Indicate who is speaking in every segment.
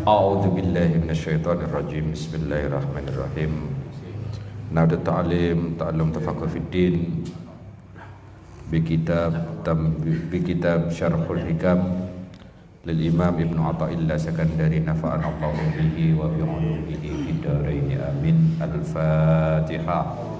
Speaker 1: A'udzu billahi minasyaitonir rajim. Bismillahirrahmanirrahim. Nada ta'lim, ta'allum tafaqquh fid din. Bi kitab Syarhul Hikam lil Imam Ibnu Athaillah Sakandari nafa'ana Allahu bihi wa bi 'ulumihi fid dharain amin. Al-Fatihah.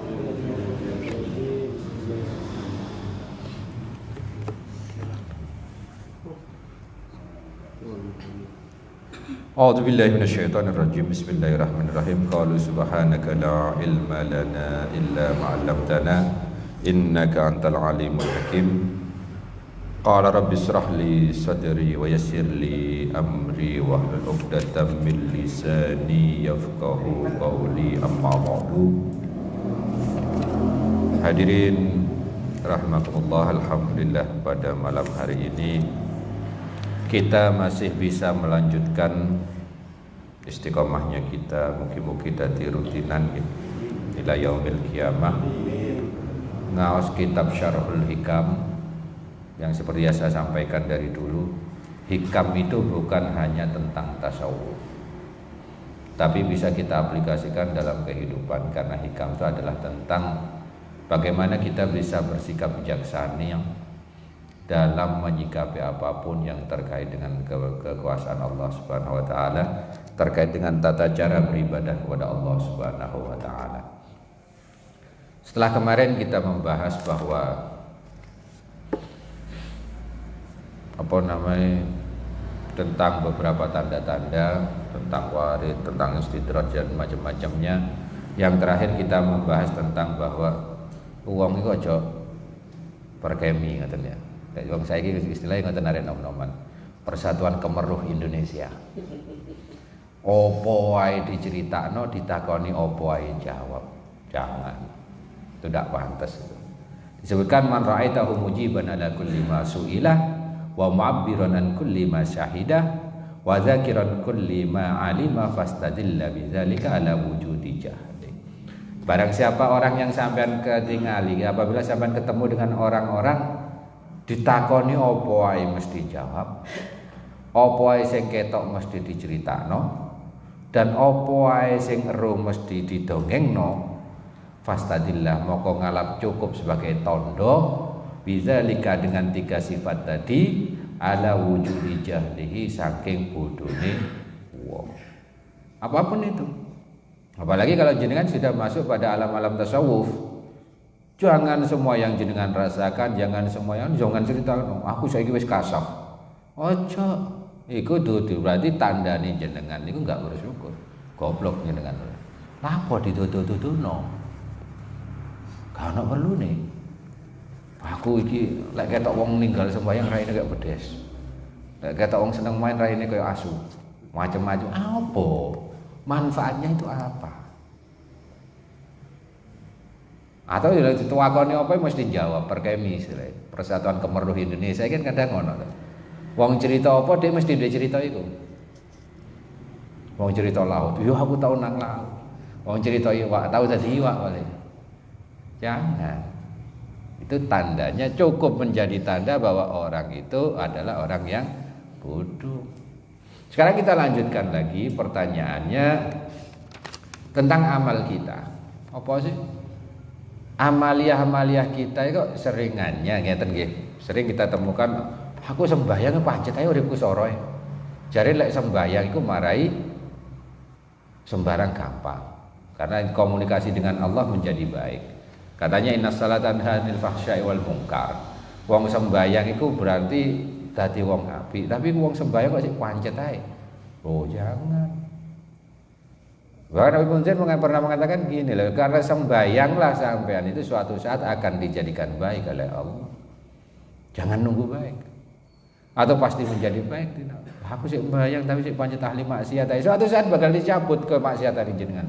Speaker 1: A'udzu billahi minasyaitonir rajim. Bismillahirrahmanirrahim. Qalu subhanaka la ilma lana illa ma 'allamtana innaka antal alimul hakim. Qala rabbi ishrah li sadri wa yassir li amri wahlul 'uqdatam min lisani yafqahu qawli, amma ba'du. Hadirin rahimakumullah, alhamdulillah pada malam hari ini kita masih bisa melanjutkan istiqomahnya kita, mugi-mugi dadi rutinan ila yaumil qiyamah, ngaos kitab Syarhul Hikam yang seperti yang saya sampaikan dari dulu. Hikam itu bukan hanya tentang tasawuf, tapi bisa kita aplikasikan dalam kehidupan, karena hikam itu adalah tentang bagaimana kita bisa bersikap bijaksana dalam menyikapi apapun yang terkait dengan kekuasaan Allah Subhanahu wa taala, terkait dengan tata cara beribadah kepada Allah Subhanahu wa taala. Setelah kemarin kita membahas bahwa tentang beberapa tanda-tanda, tentang warid, tentang istidraj dan macam-macamnya. Yang terakhir kita membahas tentang bahwa uang itu aja perkemi katanya. Wong saiki istilahnya ngoten arek nom-noman. Persatuan Kemeruh Indonesia. Opo wae diceritakno, ditakoni opo wae jawab. Jangan. Itu tidak pantas itu. Disebutkan man ra'aitahu mujiban ala kulli ma su'ilah wa mu'abbiran an kulli ma syahidah wa dzakiran kulli ma 'alima fastadilla bidzalika ala wujudi jahli. Barang siapa orang yang sampean ketingali, apabila sampean ketemu dengan orang-orang ditakoni apa wae mesti jawab, apa wae sing ketok mesti diceritakno, dan apa wae sing ero mesti didongengno, fastadillah moko ngalap cukup sebagai tondo bidzalika dengan tiga sifat tadi, ala wujudi jahlihi saking bodone wong. Apapun itu. Apalagi kalau jenengan sudah masuk pada alam-alam tasawuf, jangan semua yang jenengan rasakan, jangan cerita aku saiki wis kasaf. Ojo, iku dudu berarti tandane jenengan niku enggak bersyukur. Goblok jenengan. Lapo ditutu-tutuno? Gak ono perlune. Aku iki lek ketok wong ninggal sembahyang raine kayak bedes. Lek ketok wong seneng main raine kayak asu. Macam-macam. Apa? Manfaatnya itu apa? Atau kalau dituakoni apa mesti jawab perkemi istilahnya. Persatuan Kemeruh Indonesia kan kadang ngono. Wong cerita apa dia mesti dia cerita itu. Wong cerita laut, yo aku tahu nang laut. Wong cerita iwak, tahu dadi iwak boleh. Jangan. Itu tandanya cukup menjadi tanda bahwa orang itu adalah orang yang bodoh. Sekarang kita lanjutkan lagi pertanyaannya tentang amal kita. Apa sih? Amaliah kita itu seringannya ngeten nggih. Sering kita temukan aku sembahyang pancet ae uripku soroe. Jare lek sembahyang iku marai sembarang gampang. Karena komunikasi dengan Allah menjadi baik. Katanya innas salata tanha 'anil fahsya'i wal munkar. Wong sembahyang iku berarti dadi wong apik, tapi wong sembahyang kok sik pancet ae. Oh, jangan. Bahkan Nabi Munzir pernah mengatakan gini loh, karena sembayanglah sampean itu suatu saat akan dijadikan baik oleh Allah. Jangan nunggu baik. Atau pasti menjadi baik. Aku sih sembayang tapi sih pancet ahli maksiat. Suatu saat bakal dicabut ke maksiat dari jenengan.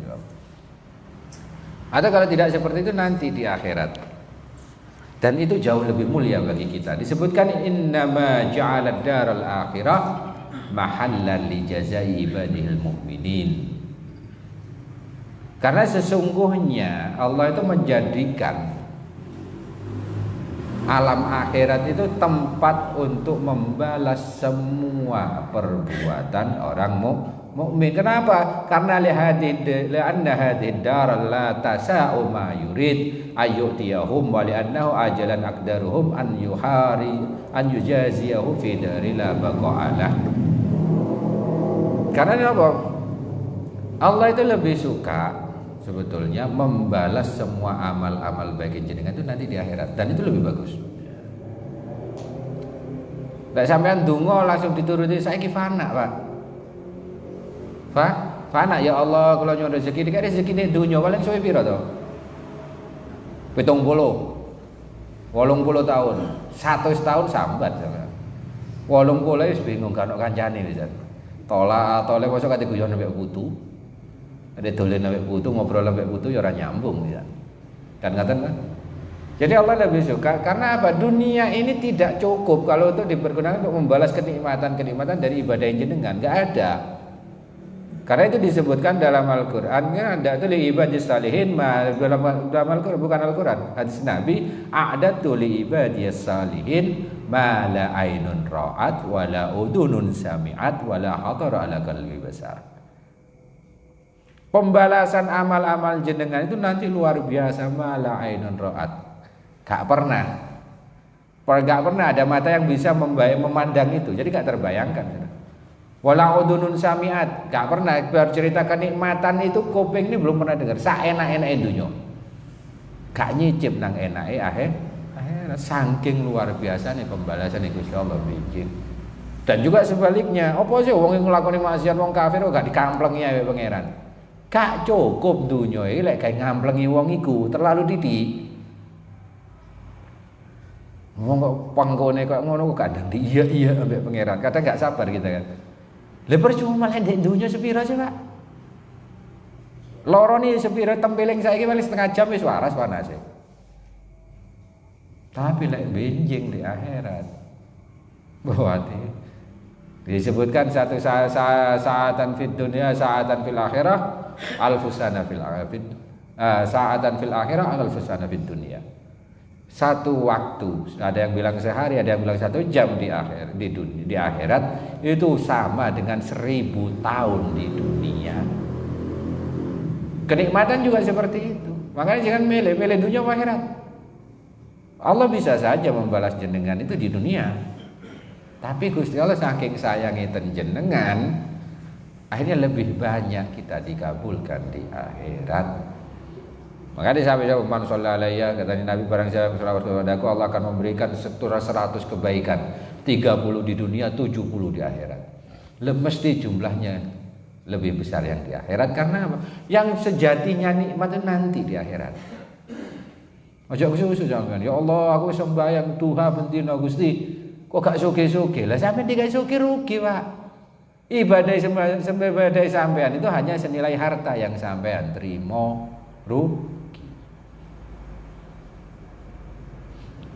Speaker 1: Atau kalau tidak seperti itu nanti di akhirat. Dan itu jauh lebih mulia bagi kita. Disebutkan innama ja'alad daral akhirah mahallan li jazai ibadihil mu'minin. Karena sesungguhnya Allah itu menjadikan alam akhirat itu tempat untuk membalas semua perbuatan orang mukmin. Kenapa? Karena li'anna hadhihi dar la tasa'u ma yurid ayyutiyahum wa li'annahu ajalan aqdaruhum an yujaziyahu fi dari la baqa'alah. Karena apa? Allah itu lebih suka sebetulnya membalas semua amal-amal baik jenengan itu nanti di akhirat, dan itu lebih bagus. Nek sampean donga langsung dituruti saiki fana, Pak. Fana ya Allah kula nyuwun rezeki nek rezekine donya paling suwe pira to? 70. 80 tahun. 100 tahun sambat sampean. 80 wis bingung kan kancane wis. Tolak mosok kate guyon ambek putu. Ada dolen ambek putu, ngobrol ambek putu ya ora nyambung ya. Kan ngaten kan? Jadi Allah lebih suka karena apa? Dunia ini tidak cukup kalau untuk dipergunakan untuk membalas kenikmatan dari ibadah yang jenengan, enggak ada. Karena itu disebutkan dalam Al-Qur'an, ada itu li ibadis salihin dalam Al-Qur'an, bukan Al-Qur'an. Hadis Nabi, a'datu li ibadis salihin ma la ainun ra'at wa la udunun sami'at wa la khatara ala qalbi basar. Pembalasan amal-amal jenengan itu nanti luar biasa, ma la ainun ra'at. Gak pernah ada mata yang bisa memandang itu, jadi gak terbayangkan. Wala udunun sami'at, gak pernah bercerita kenikmatan itu, kuping ini belum pernah dengar. Saenak-enake dunya, gak nyicip nang enake akhirnya saking luar biasa nih pembalasan Gusti Allah bikin. Dan juga sebaliknya, apa sih wong yang nglakoni maksiat wong kafir kok gak dikamplengi ae pangeran. Gak cukup dunya iki lek gawe ngamplengi wong iku terlalu titik. Wong kok panggone kok ngono kok kadang iya ambek pangeran. Kadang enggak sabar kita kan. Lah percuma lek ndek dunya sepira sih, Pak? Loro ni sepira tempeling saiki paling setengah jam wis waras panase. Tapi lek benjing di akhirat. Berarti disebutkan satu saatan fid dunya, saatan fil akhirah, alfusana fil akhirah. Saatan fil akhirah, alfusana fid dunya. Satu waktu, ada yang bilang sehari, ada yang bilang 1 jam di akhirat itu sama dengan 1000 tahun di dunia. Kenikmatan juga seperti itu. Makanya jangan milih dunia atau akhirat. Allah bisa saja membalas jenengan itu di dunia, tapi Gusti Allah saking sayangi jenengan, akhirnya lebih banyak kita dikabulkan di akhirat. Maka disampaikan man shollallahu alaihi, katanya Nabi, barang siapa yang sholawat kepadaku Allah akan memberikan 100 kebaikan, 30 di dunia, 70 di akhirat. Mesti jumlahnya lebih besar yang di akhirat. Karena apa? Yang sejatinya nikmat itu nanti di akhirat. Ojo usus jangan. Ya Allah, aku sembahyang Tuhan bentino Gusti, kok gak sugih-sugih. Lah sampean digawe sugih rugi, Pak. Ibadah sampean itu hanya senilai harta yang sampean terima rugi.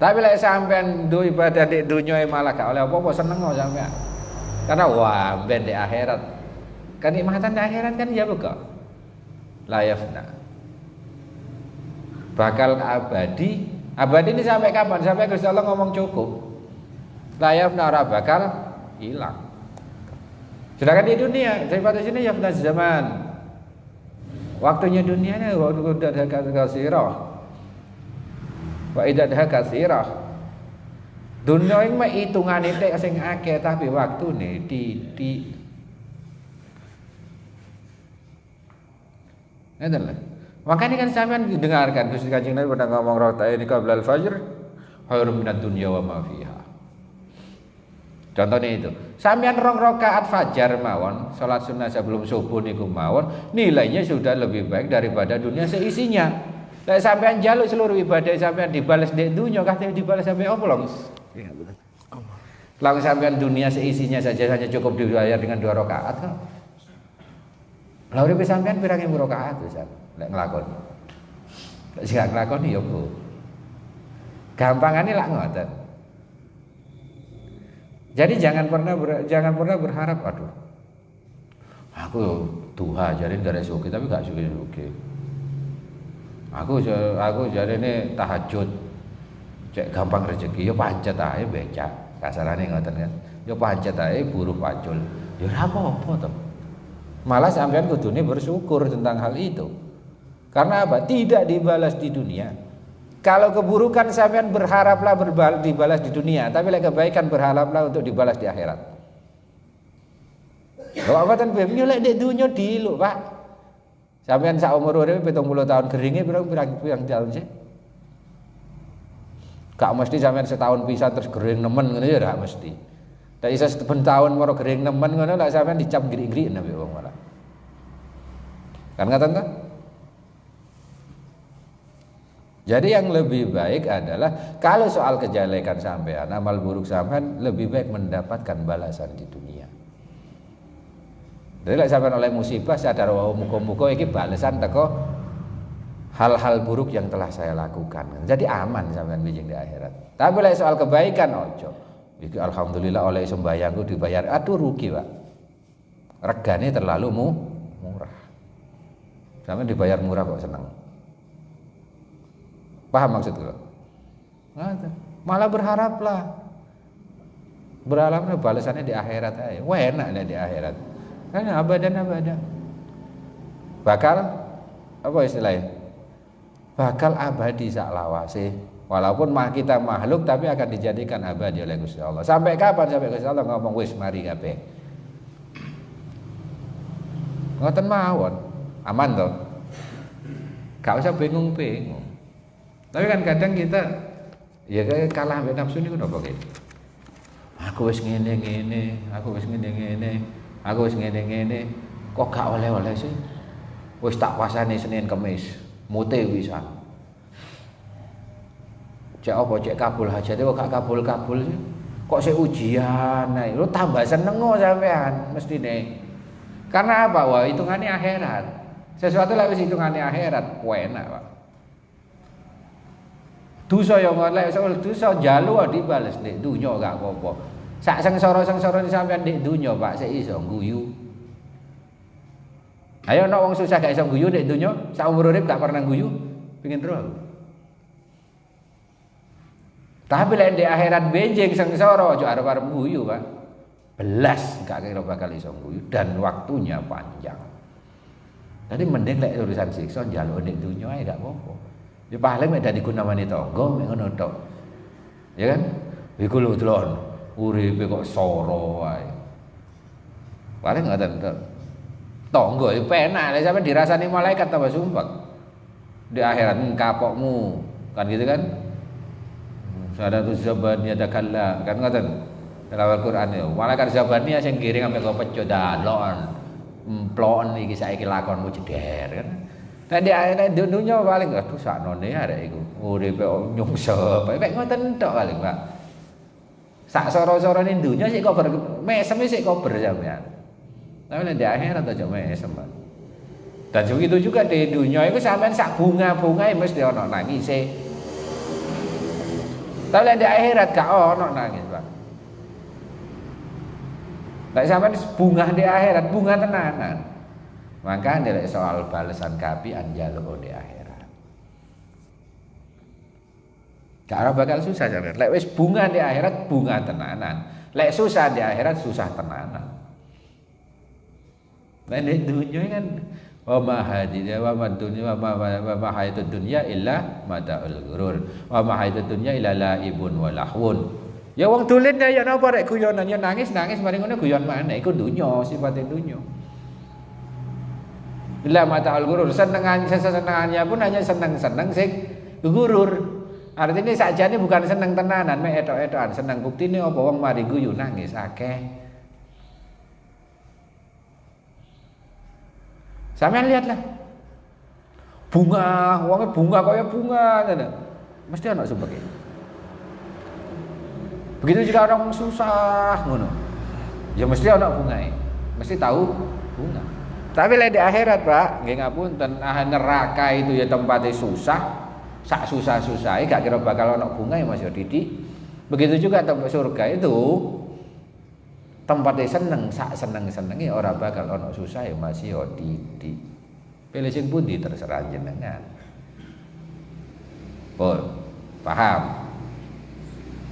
Speaker 1: Tapi lek sampean do ibadah di dunia malah gak oleh apa-apa, seneng kok sampean. Karena wah ben di akhirat. Kenikmatan di akhirat kan ya buka. La yafna. Bakal abadi. Abadi ini sampai kapan? Sampai Gusti Allah ngomong cukup. La yafna, ora bakal hilang. Sedangkan di dunia, daripada sini yafna zaman. Waktunya dunia ini waktu udah kasirah. Wa idadha katsirah. Dunia iki mek hitungane tek sing akeh tapi waktune titik. Ngeten lho. Makanya kan sampean dengarkan Gusti Kanjeng Nabi pernah ngomong rakaat ini qablal fajr khairum minad dunya wa ma fiha. Contohnya itu, sampean 2 rakaat fajar mawon, salat sunnah sebelum subuh niku mawon, nilainya sudah lebih baik daripada dunia seisinya. Lek sampean jaluk seluruh ibadah sampean dibalas di dunia, katanya dibalas sampai apa long? Iya betul. Lang sampean dunia seisinya saja hanya cukup dibayar dengan 2 rakaat kan? Lah urip sampean pirang ewu rakaat wis lek nglakoni. Lek sing gak nglakoni ya Bu. Gampangane lak ngoten. Jadi jangan pernah berharap aduh. Aku duha jadi dari suki tapi gak suki. Aku jadi ini tahajud, cek gampang rezeki, ya pancet aja becak, kasarane ngoten kan, ya pancet aja buruh pacul, ya apa toh. Malah sampean kudune bersyukur tentang hal itu. Karena apa? Tidak dibalas di dunia. Kalau keburukan sampean berharaplah dibalas di dunia, tapi lek kebaikan berharaplah untuk dibalas di akhirat. Kok mboten bem lek di dunia diluk, Pak. Sampean sak umur urip 70 tahun geringe pirang tahun sih? Gak mesti sampean setahun bisa terus gering nemen ngono ya ora mesti. Tak iso saben tahun moro gering nemen ngono lek sampean dicap grik-grik nabi wong malah. Kan ngaten ta? Jadi yang lebih baik adalah kalau soal kejelekan sampean, amal buruk sampean lebih baik mendapatkan balasan di dunia. Jadi lek sampean oleh musibah sadar wae muga-muga iki balasan teko hal-hal buruk yang telah saya lakukan. Jadi aman sampean bijing di akhirat. Tapi lek soal kebaikan ojo. Iki alhamdulillah oleh sembayangku dibayar. Aduh rugi, Pak. Regane terlalu murah. Sampean dibayar murah kok seneng. Paham maksud gue? Malah berharaplah balasannya di akhirat aja. Wah enak lah di akhirat. Kan abadan. Bakal apa istilahnya? Bakal abadi saklawase. Walaupun kita makhluk tapi akan dijadikan abadi oleh Gusti Allah. Sampai kapan? Sampai Gusti Allah ngomong wis mari kabeh. Ngoten mawon. Aman toh? Gak usah bingung-bingung. Tapi kan kadang kita ya kalah ambek nafsu niku napa nggih? Aku wis ngene-ngene, aku wis ngene-ngene, kok gak oleh-oleh sih? Wis tak pasane Senin Kamis, mute wisan. Cek apa cek kabul hajate kok gak kabul-kabul sih? Kok sik ujian ae. Lu tambah seneng sampean mestine. Karena apa? Wah, hitungannya akhirat. Sesuatu lek wis hitungane akhirat, enak, Pak. Dosa yang oleh dosa njaluk dibales nek dunya gak apa-apa. Sak sengsara-sengsara sampean nek dunya, Pak, sik iso guyu. Ayo nek wong susah gak iso guyu nek dunya, sak umur urip gak pernah guyu, pengin terus. Tapi lek di akhirat benjing sengsara aja arep-arep guyu, Pak. Belas gak kira bakal iso guyu dan waktunya panjang. Jadi mending lek urusan siksa njaluk nek dunya ae gak apa-apa. Ya paling mek dadi gunamane tangga mek ngono tok. Ya kan? Iku lho delon, uripe kok soro wae. Paling ngoten tok. Tangga iki penak lek sampe dirasani malaikat tambah sumpek. Di akhirat kapokmu, kan gitu kan? Sadatu zabani adakalla, kan ngoten. Dalam Al-Qur'an ya, malaikat zabani sing giring ambek kok pecut dalon. Emplon iki saiki lakonmu jeder kan. Nah di akhirat dunia paling aduh saknone arek iku uripe nyungsep kayak ngoten tok paling Pak. Sak soro-sorone dunia sik kok mesem sik kok sampean. Tapi nek di akhirat aja mesem Pak. Dan begitu juga di dunia itu sampean sak bunga-bunga mesti ono nangis. Tapi nek di akhirat gak ono nangis Pak. Nek sampean bunga di akhirat bunga tenanan. Maka nilai soal balasan kapian njaluk di akhirat. Cara bakal susah sampean. Lek wis bunga di akhirat bunga tenanan. Lek susah di akhirat susah tenanan. Nek di dunia kan wa ma hadhihi wa ma dunya wa ma hayatud dunya illa mata'ul ghurur. Wa ma hayatud dunya illa laibun wa lahwun. Ya wong dolen ya napa rek guyonan ya nangis mari ngono guyon maneh iku dunya sifate dunya. Illa mata'ul ghurur, senengannya pun hanya seneng-seneng sing gurur. Artinya sakjane bukan seneng tenanan, mek etok-etokan, seneng buktine apa wong mari guyu nangis akeh. Sampeyan lihatlah. Bunga, wonge bunga kaya bunga ngono. Mesti ana sebeke. Begitu juga orang susah ngono. Ya mesti ana bungae. Mesti tahu bunga. Tapi lek di akhirat, Pak, nggih ngapunten, neraka itu ya tempatnya susah, sak susah-susahe gak kira bakal ana bungae Mas ya Didi. Begitu juga tempat surga itu tempatnya seneng, sak seneng-senenge ora bakal ana susah ya Mas ya Didi. Pilih sing pundi terserah jenengan. Paham?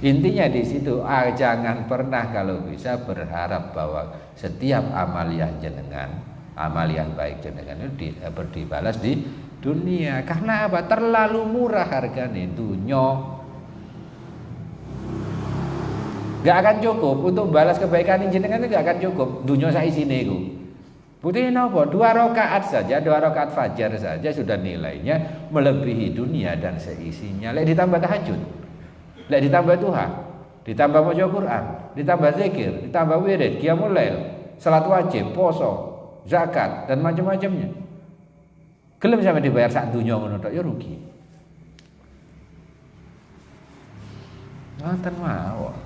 Speaker 1: Intinya di situ, jangan pernah kalau bisa berharap bahwa setiap amal yang jenengan Amaliah baik jenengan itu dibalas di dunia. Karena apa? Terlalu murah harganya dunia. Gak akan cukup untuk balas kebaikan jenengan itu, gak akan cukup. Dunia saisine iku. Buktinya napa? 2 rakaat saja, 2 rakaat fajar saja sudah nilainya melebihi dunia dan seisinya. Lek ditambah tahajud, lek ditambah duha, ditambah maca Quran, ditambah zikir, ditambah wirid, qiyamul lail, salat wajib, poso, zakat dan macam-macamnya. Gelem sampe dibayar sak dunya ngono tok ya rugi. Ngoten mawon.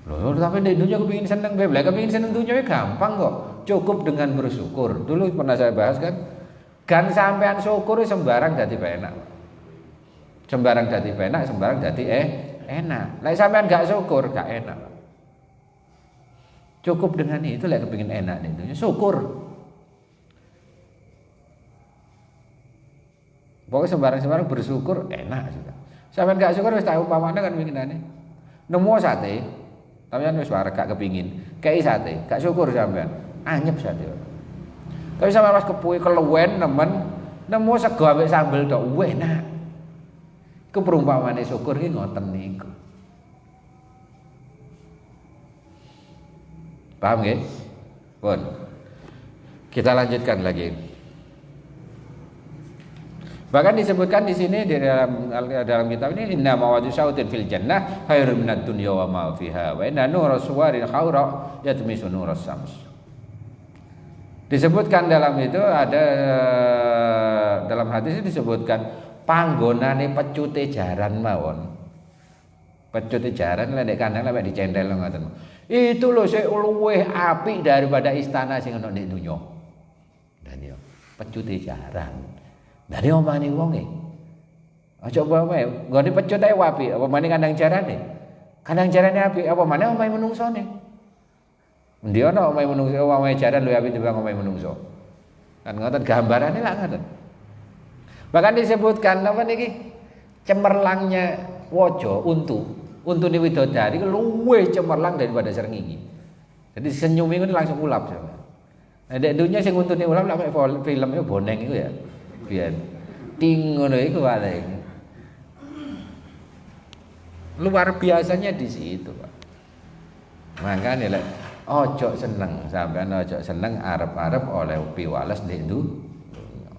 Speaker 1: Loh, tapi di dunia kepingin seneng bebek, kepingin seneng dunia gampang kok. Cukup dengan bersyukur. Dulu pernah saya bahas kan sampean syukur sembarang dadi penak. Sembarang dadi penak, sembarang dadi enak. Lek sampean gak syukur, gak enak. Cukup dengan itu lek kepingin enak di dunia, syukur. Pokoknya sembarang bersyukur enak sudah. Sampean gak syukur wis tak umpamane kan pinginane. Nemu sate, sampean wis wareg gak kepingin. Kei sate, gak syukur sampean. Anyep sate. Tapi sampean pas kepuwi keluwen nemen nemu sego ambek sambel tok enak. Keperumpamane syukur iki ngoten niku. Paham nggih? Pun. Kita lanjutkan lagi. Bahkan disebutkan di sini di dalam kitab ini inna mawadu sautin fil jannah khairun minad dunya wa ma fiha wa inna nura suwarin khawra yatmisu nuras syams. Disebutkan dalam itu ada dalam hadis ini disebutkan panggonane pecute jaran mawon. Pecute jaran lek kandang lek dicendel ngoten. Itu lho sik luwih apik daripada istana sing ana ning donya. Dan yo pecute jaran. Dari omane wonge. Aja wae, nggone pecut ae apik, apa meneh kandang jarane. Kandang jarane apik, apa meneh omahe menungsone. Endi ana omahe menungso, omahe jaran luwih apik timbang omahe menungso. Kan ngoten gambarane lak ngoten. Bahkan disebutkan apa niki? Cemerlangnya waja untune widodari luwih cemerlang daripada srengenge. Jadi senyum iku langsung ulap sama. Nah, nek dunya sing untune ulap lak film iku boneng iku ya. Biyen ting ngono iku paling. Luar biasanya di situ, Pak. Makane lek ojo seneng, sampean ojo seneng arep-arep oleh piwales ndek dunya.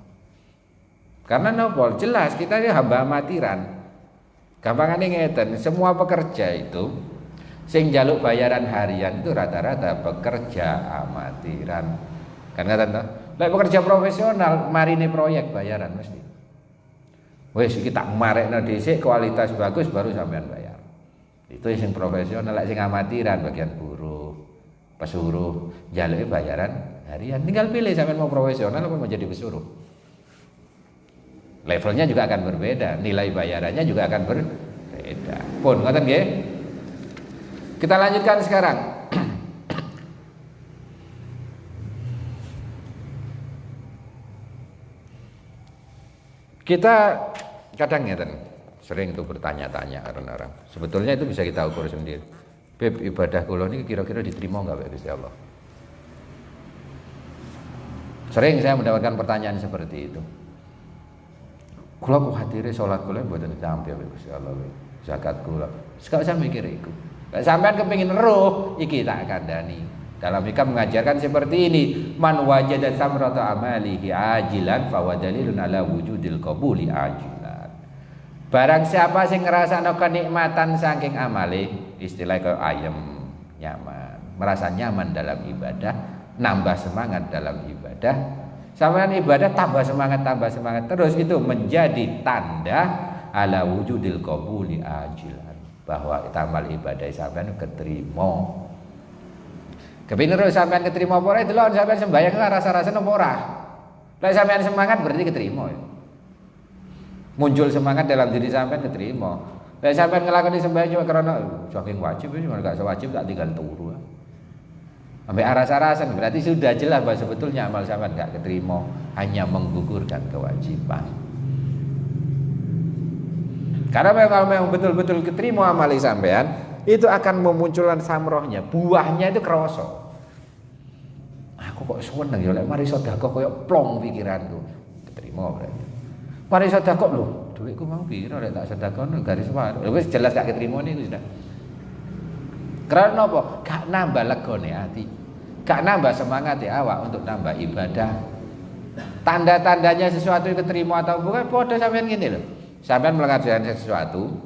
Speaker 1: Karena nopo? Jelas kita ini hamba amatiran. Gampangane ngeten, semua pekerja itu sing njaluk bayaran harian itu rata-rata pekerja amatiran. Kan ngaten to? Lek pekerja profesional marine proyek bayaran mesti. Wis iki tak marekno dhisik kualitas bagus baru sampean bayar. Itu sing profesional, lek sing amatiran bagian buruh, pesuruh, njaluke bayaran harian. Tinggal pilih sampean mau profesional apa mau jadi pesuruh. Levelnya juga akan berbeda, nilai bayarannya juga akan berbeda. Pun ngoten nggih. Kita lanjutkan sekarang. Kita kadang ngeten, sering tuh bertanya-tanya orang-orang. Sebetulnya itu bisa kita ukur sendiri. Beb, ibadah kula niki kira-kira diterima enggak Pak Gusti Allah? Sering saya mendapatkan pertanyaan seperti itu. Kula kuwatire salat kula mboten ditampi Pak Gusti Allah. Zakat kula. Sekak saya mikir iku. Lek sampean kepengin roh iki tak kandhani. Dalam hikam mengajarkan seperti ini, man wajada samrata amalihi ajilan fa dalilun ala wujudil qabuli ajilan. Barang siapa sing ngrasakno kenikmatan saking amale, istilah kaya ayem, nyaman, merasa nyaman dalam ibadah, nambah semangat dalam ibadah. Sampeyan ibadah tambah semangat terus itu menjadi tanda ala wujudil qabuli ajilan, bahwa amal ibadah sampeyan keterima. Kepingin terus sampean keterima apa ora delok sampean sembahyang rasa-rasane apa ora. Lek sampean semangat berarti keterima. Muncul semangat dalam diri sampean keterima. Lek sampean nglakoni sembahyang cuma karena saking wajib cuma gak sewajib tak tinggal turu. Sampai rasa-rasan berarti sudah jelas bahwa sebetulnya amal sampean gak keterima, hanya menggugurkan kewajiban. Karena memang betul-betul keterima amal sampean, itu akan memunculkan samrohnya, buahnya itu kerosok. Aku kok seneng ya lek mari sedekah koyo plong pikiranku. Keterima berarti. Mari sedekah lho, duitku mau piro lek tak sedekah garis wae. Wis jelas gak keterima niku sudah. Karena apa? Gak nambah legone ati. Gak nambah semangat awak untuk nambah ibadah. Tanda-tandanya sesuatu keterima atau bukan padha sampean ngene lho. Sampean mengerjakan sesuatu,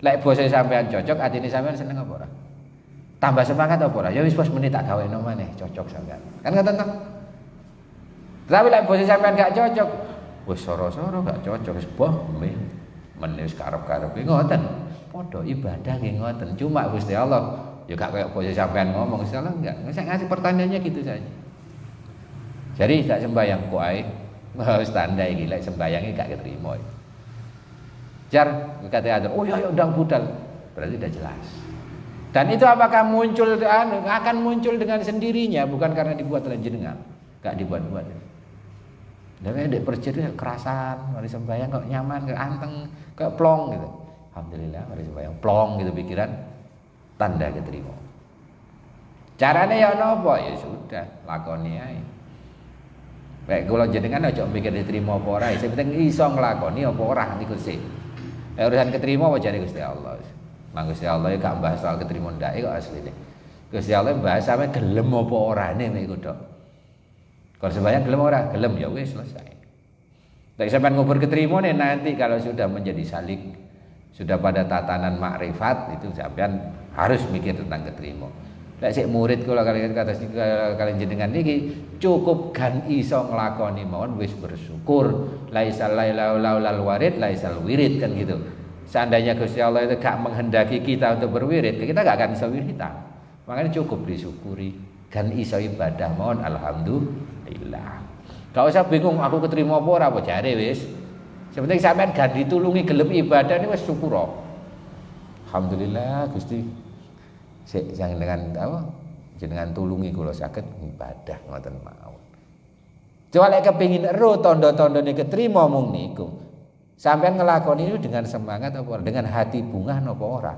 Speaker 1: lek bose sampean cocok, atine sampean seneng apa ora? Tambah semangat apa ora? Ya wis bos menit tak gaweno maneh, cocok sampean. Kan ngoten to? Tapi lek bose sampean gak cocok, wis soro-soro gak cocok wis boh menis karep-karepe ngoten. Padha ibadah nggih ngoten. Cuma Gusti Allah ya gak koyo bose sampean ngomong, Gusti Allah enggak. Saya ngasih pertanyaannya gitu saja. Jadi gak sembayang kok ae wis tanda iki lek sembayange gak ketrima. Jar kata ada, oh ya undang budal. Berarti udah jelas. Dan itu apakah muncul akan muncul dengan sendirinya, bukan karena dibuat oleh jenengan. Gak dibuat-buat. Dan dek perjalanan kerasan, mari sembahyang kok nyaman, kok anteng, kok plong gitu. Alhamdulillah mari sembahyang plong gitu pikiran, tanda keterima. Caranya ya apa? Ya sudah, lakoni ae. Baik kula jenengan aja mikir diterima apa ora, sing penting iso nglakoni apa ora niku sih. Urusan keterima apa jane Gusti Allah. Mang Gusti Allah ya gak bahas soal keterima ndake kok asline. Gusti Allah bahas sampe gelem apa orane niku tok. Kalau sembahyang gelem ora? Gelem ya wis selesai. Lek sampean ngubur keterima nih nanti kalau sudah menjadi salik, sudah pada tatanan makrifat itu sampean harus mikir tentang keterima. Lek sik murid kula kalian jenengan niki cukup gan iso nglakoni mawon wis bersyukur. Laisal lailal warid laisal wirid kan gitu. Seandainya Gusti Allah itu gak menghendaki kita untuk berwirid, kita gak akan iso wiridan. Makanya cukup disyukuri. Gan iso ibadah mawon alhamdulillah. Gak usah bingung aku keterima apa ora apa jare wis. Sepenting sampean gan ditulungi gelem ibadah ini wis syukur. Alhamdulillah Gusti. Sik yang dengan apa? Jenengan tulungi kula saged ibadah ngoten mawon. Coba lek kepengin ero tanda-tandane ketrima mung niku. Sampeyan nglakoni itu dengan semangat apa dengan hati bunga napa ora?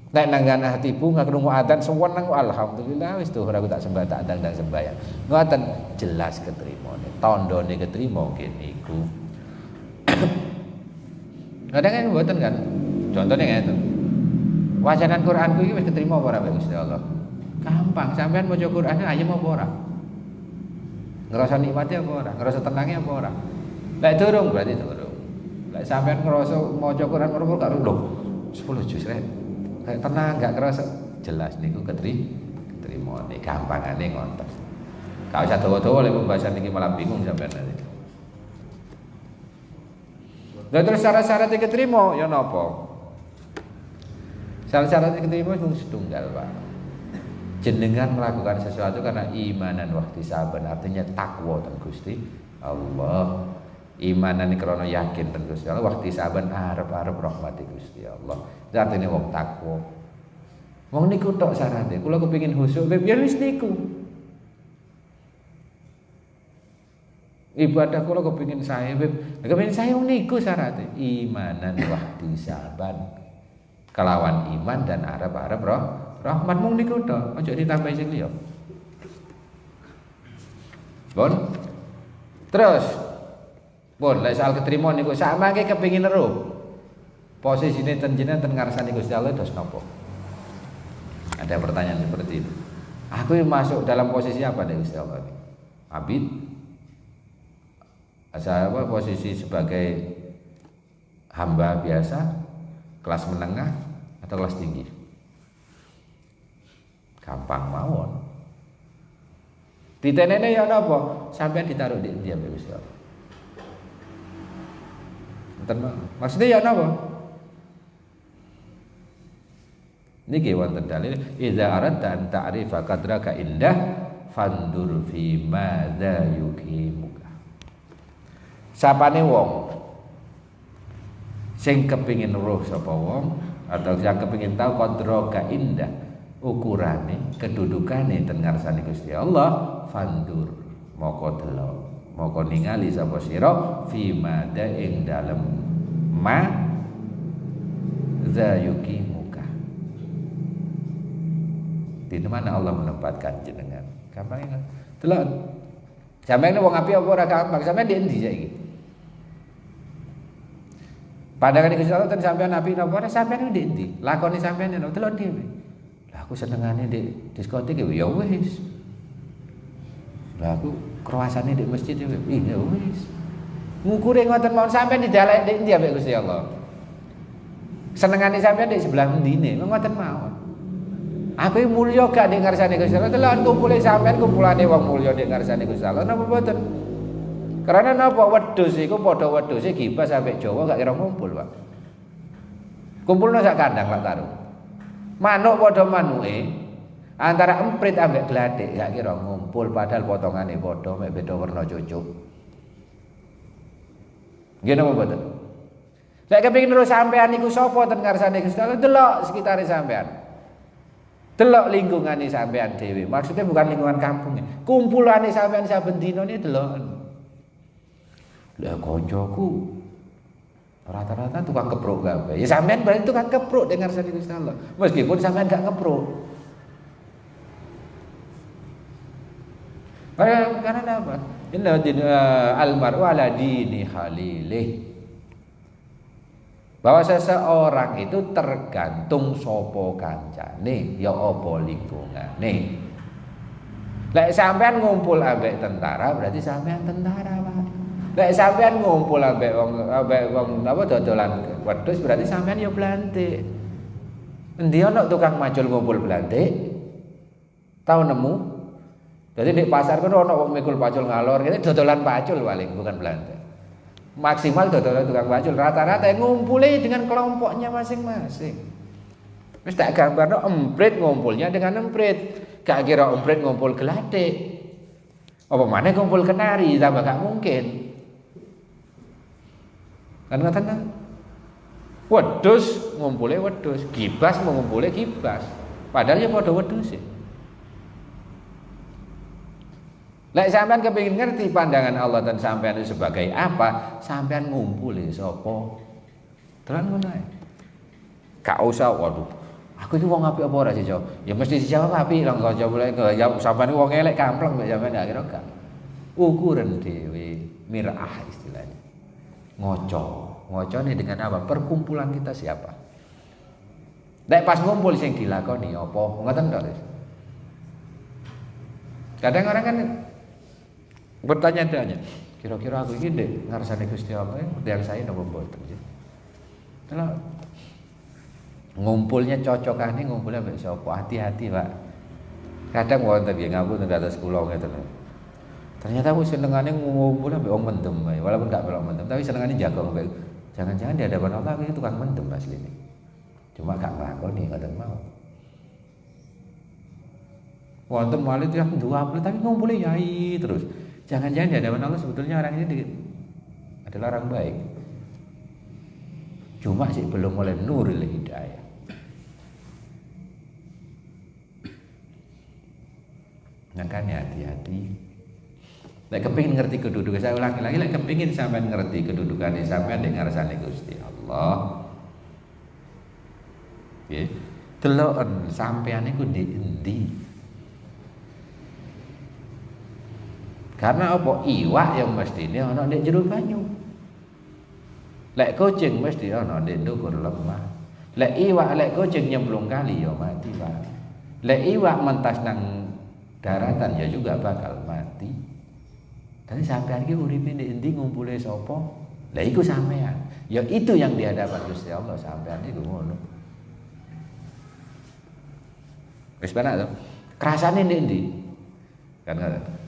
Speaker 1: Nek nang hati bunga krungu adzan seneng alhamdulillah wis tuh aku tak sembah tak ndang sembahyang. Ngoten jelas ketrimane. Tandane ketrima nggih niku. Kadang kan mboten kan. Contohnya ngeten. Wacanan Quranku iki wis ketrima apa ora Gusti Allah? Gampang, sampean maca Quran ayem apa ora? Ngerasa nikmati apa ora? Ngerasa tenangnya apa ora? Lek durung berarti durung. Lek sampean ngerasa maca Quran ora karo lho 10 juz rek. Kayak tenang gak ngerasa jelas niku ketrima nek gampangane ngoten. Gak usah dawa-dawa lek pembahasan iki malah bingung sampean nanti. Lah terus syarat-syarat ketrima ya napa? Syarat-syarat keterima itu setunggal Pak. Jenengan melakukan sesuatu karena imanan wahtisaban, artinya takwa ten Gusti Allah. Imanan krana yakin ten Gusti Allah, wahtisaban arep-arep rahmati Gusti Allah. Itu artinya wong takwa. Wong niku tok syaratnya. Kula kepengin khusyuk ya wis niku. Ibadah kula kepengin sae, kepengin sae wong niku syaratnya. Imanan wahtisaban. Kelawan iman dan arep-arep rahmat mung niku tok, aja ditambahi sing liya. Bon. Terus pun lek soal ketrima niku samangke kepengin ero. Posisine ten jenengan ten ngarsane Gusti Allah dos napa? Ada pertanyaan seperti itu. Aku masuk dalam posisi apa dari Gusti Allah? Abid? Asal apa posisi sebagai hamba biasa? Kelas menengah atau kelas tinggi? Gampang mawon. Ditenene ya napa? Sampeyan ditaruh di dia Gusti Allah. Maksudnya ya napa? Niki wonten dalil idza aradta an ta'rifa qadraka indah fandur fi madza yukimuka. Sapane wong sing kepingin roh sapa wong atau yang kepingin tahu qadraka indah ukurane kedudukane ten ngarsane Gusti Allah fandur moko delok moko ningali sapa sira fi madza ing dalem ma za yukimuka Di mana Allah menempatkan jenengan? Gampang ya. Delok. Sampeyan wong apik apa ora gampang? Sampeyan di endi saiki? Pandangan Gusti Allah ten sampeyan apik napa ora sampeyan di endi? Lakoni sampeyan lho delok dhewe. Lah aku senengane di diskotik ya wis. Lah aku kruasane di masjid ya wis. Ngukure ngoten mawon sampeyan didalek di endi ambek Gusti Allah? Senengane sampeyan di sebelah ndine ngoten mawon. Aku mulya gak ning ngarsane Gusti Allah. Delok kumpule sampean kumpulane wong mulya ning ngarsane Gusti Allah napa mboten? Karena napa wedhus iku padha wedhuse gibas sampe Jawa gak kira ngumpul, Pak. Kumpulno sak kandang Pak taruh. Manuk padha manuke antara emprit ambek glathik gak kira ngumpul padahal potongane padha mek beda werna cucuk. Nggih napa mboten? Lek kepengin terus sampean niku sapa ten ngarsane Gusti Allah delok sekitare sampean. Delok lingkungane sampean dhewe. Maksudnya bukan lingkungan kampung. Kumpulane sampean saben dina ni delok. Lah kancaku rata-rata tukang kepruk kabeh. Ya sampean berarti tukang kepruk dengar sani Gusti Allah. Meskipun sampean gak ngepruk. Karena apa? Inna al-mar'u ala dini khalilih. Bahwa seseorang itu tergantung sopo kancane, ya apa lingkungane. Lek sampean ngumpul ambek tentara berarti sampean tentara, Pak. Lek sampean ngumpul ambek wong apa dodolan wedhus berarti sampean ya blantik. Endi ana tukang macul ngumpul blantik? Tahu nemu? Jadi di pasar kono ana wong mikul pacul ngalor, kene dodolan pacul paling bukan blantik. Maksimal dodolan tukang pacul rata-rata ngumpulnya dengan kelompoknya masing-masing. Wis tak gambarno emprit ngumpulnya dengan emprit. Gak kira emprit ngumpul glathik. Apa maneh ngumpul kenari tambah gak mungkin. Kan ngoten ta? Wedhus ngumpule wedhus, gibas ngumpule gibas. Padahal ya padha wedhus. Lek sampean kepengin ngerti pandangan Allah dan sampean itu sebagai apa, sampean ngumpuli sapa? Tenan ngono ae. Gak usah waduh. Aku iki wong apik apa ora sih, Jo? Ya mesti dijawab apik lah kok jawab ya sampean wong elek kampleng kok sampean gak kira gak. Ukuran dhewe, mirah istilahnya. Ngocone dengan apa? Perkumpulan kita siapa? Lek pas ngumpul sing dilakoni apa? Ngoten to, Guys. Kadang orang kan bertanya-tanya, kira-kira aku ini deh ngarsane Gusti Allah yang saya napa mboten ya. Kalau ngumpulnya cocokane ngumpulnya mbek sapa? Hati-hati, Pak. Kadang wonten nggih ngapun teng atas kula ngeten. Ternyata aku senengane ngumpulnya mbek wong mendem wae, walaupun gak melok mendem, tapi senengane jaga mbek. Jangan-jangan di hadapan Allah aku tukang mendem asline. Cuma gak nglakoni ngoten mau. Wonten malih tiyang duapel tapi ngumpulnya yai terus. Jangan-jangan di hadapan Allah sebetulnya orang ini adalah orang baik. Cuma sih belum mulai nuril hidayah. Makanya hati-hati. Lek kepengin ngerti kedudukan, saya ulangi lagi, lek kepengin sampean ngerti kedudukan sampean ning ngarsane Gusti Allah. Nggih. Deloken sampean iku ndi endi? Karena apa? Iwak yang mestine ana ndek jero banyu. Lek kucing mesti ana ndek ndukur lemah. Lek iwak lek kucing nyemplung kali ya mati, Pak. Lek iwak mentas nang daratan ya juga bakal mati. Tapi sampean iki uripe ndek endi ngumpule sapa? Lah iku sampean. Ya itu yang di hadapan Gusti Allah sampean iku ngono. Wis penak to? Kerasane ndek endi? Kan ngono.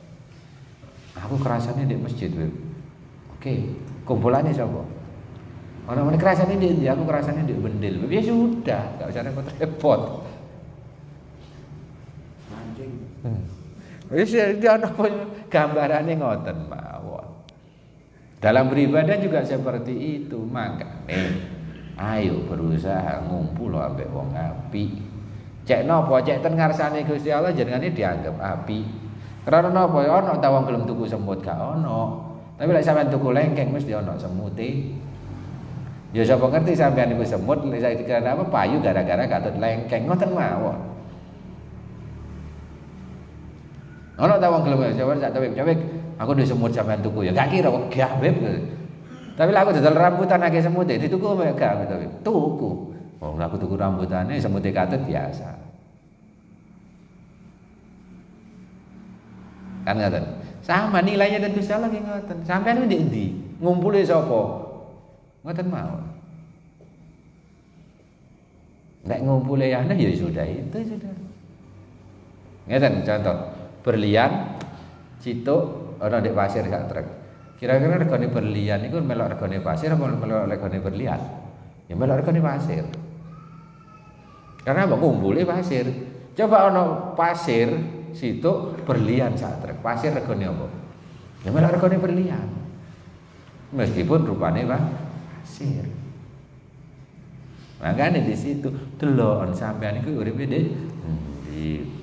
Speaker 1: Aku kerasane di masjid, Oke, kumpulannya siapa? Orang-orang kerasane di aku kerasane di bendel. Ya sudah, enggak usah repot-repot. Anjing. Wis dia ana gambarane ngoten mawon. Dalam beribadah juga seperti itu, makane ayo berusaha ngumpul ambek wong apik. Cek napa cek ten ngarsane Gusti Allah jenengane dianggap apik. Karena napa ya ana ta wong gelem tuku semut gak ana. Tapi lek sampean tuku lengkeng mesti ana semute. Ya sapa ngerti sampean iku semut lek saiki karena apa payu gara-gara katut lengkeng ngoten mawon. Ono ta wong gelem jawab sak cewek, aku duwe semut sampean tuku ya. Gak kira kok gabeb. Tapi lah aku dodol rambutan akeh semut dituku gak tapi tuku. Oh, aku tuku rambutane semute katut biasa. Kan ngoten. Sama nilainya dan Gusti Allah ki ngoten. Sampeyan ndek endi? Ngumpule sapa? Ngoten mawon. Nek ngumpule ya sudah itu sudah. Ngeten contoh. Berlian, cituk, ana ndek pasir sak trek. Kira-kira regane berlian iku melok regane pasir apa melok regane berlian? Ya melok regane pasir. Karena apa ngumpule pasir. Coba ana pasir, cituk, berlian sak trek. Pasir regane apa? Ya melok regane berlian. Meskipun rupane pasir. Makanya di situ delok sampean iku uripe di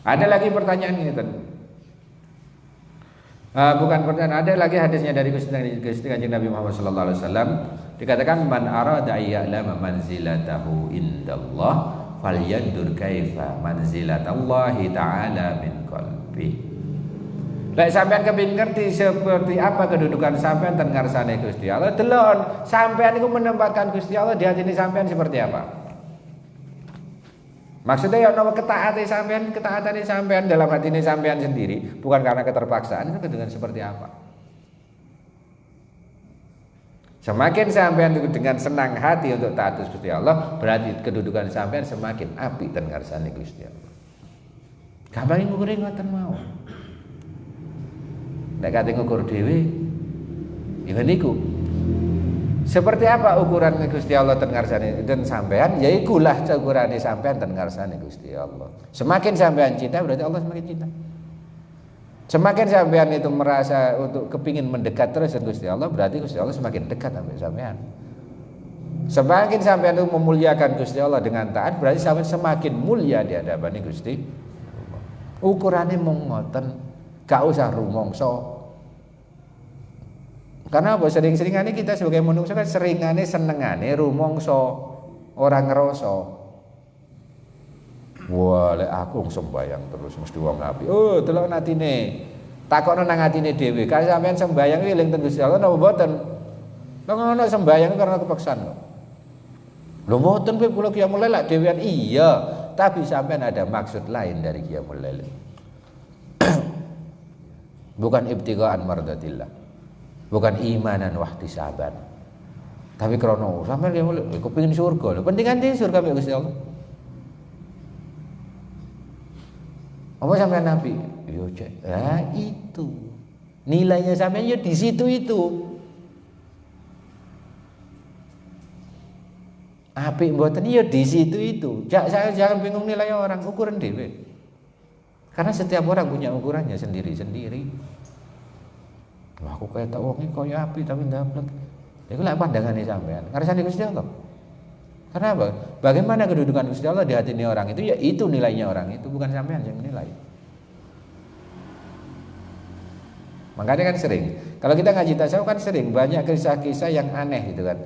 Speaker 1: Ada lagi pertanyaan ini bukan pertanyaan, ada lagi hadisnya dari Gusti Kanjeng Nabi Muhammad sallallahu alaihi wasallam dikatakan man arada ayya'lama manzilatahu indallah falyandur kaifa manzilatallahi ta'ala min qalbi. Lek sampean kepengin ngerti seperti apa kedudukan sampean ten ngarsane Gusti Allah, delon sampean iku menempatkan Gusti Allah di hati sampean seperti apa? Maksudnya ya nama ketaatan sampean dalam hati ini sampean sendiri, bukan karena keterpaksaan, itu dengan seperti apa? Semakin sampean dengan senang hati untuk taat Gusti Allah, berarti kedudukan sampean semakin apik ten ngarsane Gusti Allah. Gampang ngukur ngoten mau. Nek kate ngukur dhewe, ya niku. Seperti apa ukuran Gusti Allah ten ngarsane dan sampean, ya ikulah ukurane sampean ten ngarsane Gusti Allah. Semakin sampean cinta berarti Allah semakin cinta. Semakin sampean itu merasa untuk kepingin mendekat terus dengan Gusti Allah, berarti Gusti Allah semakin dekat sampai sampean. Semakin sampean itu memuliakan Gusti Allah dengan taat, berarti sampean semakin mulia di hadapan Gusti Allah. Ukurane mung ngoten, gak usah rumangsa. Karena apa sering-seringane kita sebagai manusia kan seringane senengane rumangsa, ora ngrasa. Wah, lek aku sembayang terus mesti wong apik. Oh, delok atine. Takokno nang atine dhewe. Kalau sampean sembayang iki eling ten Gusti Allah napa mboten? Lha ngono sembayang karena kepaksaan kok. Lho mboten kowe kula qiyamul lail lak dhewean iya, tapi sampean ada maksud lain dari qiyamul lail. Bukan ibtigha'an mardatillah. Bukan imanan wahtisaban. Tapi krono sampean ya kepengin surga lho. Pentingan di surga mek Gusti Allah. Apa sampean nabi? Yo cek. Itu. Nilainya sampean ya di situ itu. Apik mboten ya di situ itu. Saya jangan bingung nilai orang, ukuran dhewe. Karena setiap orang punya ukurannya sendiri-sendiri. Wah, aku kayak tak wong iki koyo api tapi ndablek. Iku lek pandangane sampean, ngarsane Gusti Allah. Karena apa? Bagaimana kedudukan Gusti Allah di hati orang itu, ya itu nilainya orang itu, bukan sampean yang menilai. Makanya kan sering, kalau kita ngaji tasawuf kan sering banyak kisah-kisah yang aneh gitu kan.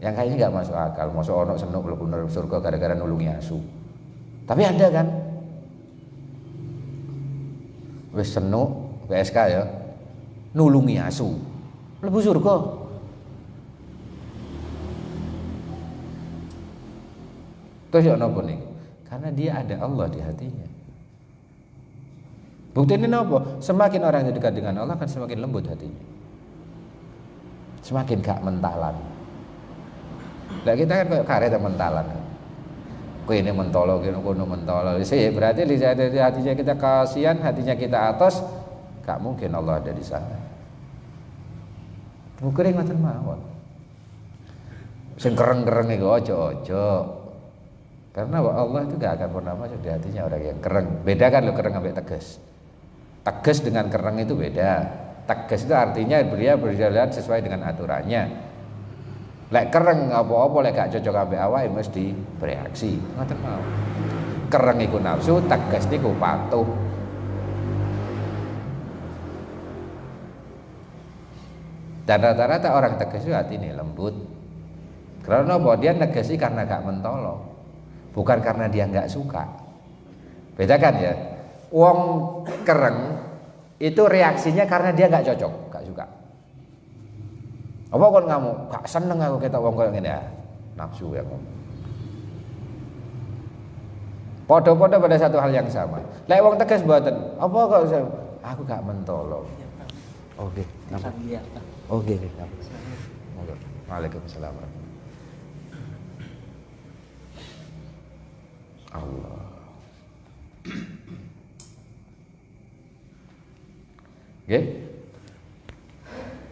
Speaker 1: Yang kayaknya enggak masuk akal, mosok ono senuk mlebu surga gara-gara nulungi asu. Tapi ada kan? Wis senuk PSK ya. Nulungi asu mlebu surga. Terus ya napa nih? Karena dia ada Allah di hatinya. Bukti ini napa? Semakin orang yang dekat dengan Allah akan semakin lembut hatinya, semakin gak mentalan. Lah kita kan kayak karet mentalan. Kowe ini mentolo, kono mentolo. Berarti di hatinya kita kasihan, hatinya kita atas. Gak mungkin Allah ada di sana. Mukure ngoten mawon. Sing kereng-kereng iku aja-aja. Karena Allah itu gak akan pernah masuk di hatinya orang yang kereng. Beda kan lo kereng sampai tegas. Tegas dengan kereng itu beda. Tegas itu artinya dia berjalan sesuai dengan aturannya. Lek kereng apa-apa lek gak cocok ambek awake mesti bereaksi. Ngoten mawon. Kereng iku nafsu, tegas niku patuh. Dan rata-rata orang tegas itu hati ini lembut. Karena apa? Dia negasi karena gak mentolo, bukan karena dia gak suka. Bedakan ya. Wong kereng itu reaksinya karena dia nggak cocok, nggak suka. Apa kon ngamuk? Gak seneng aku ketok wong koyo ngene ya. Nafsu ya kok. Podo-podo pada satu hal yang sama. Lek wong tegas mboten. Apa kok aku gak mentolo. Oke. Oke. Waalaikumsalam. Allah. Oke.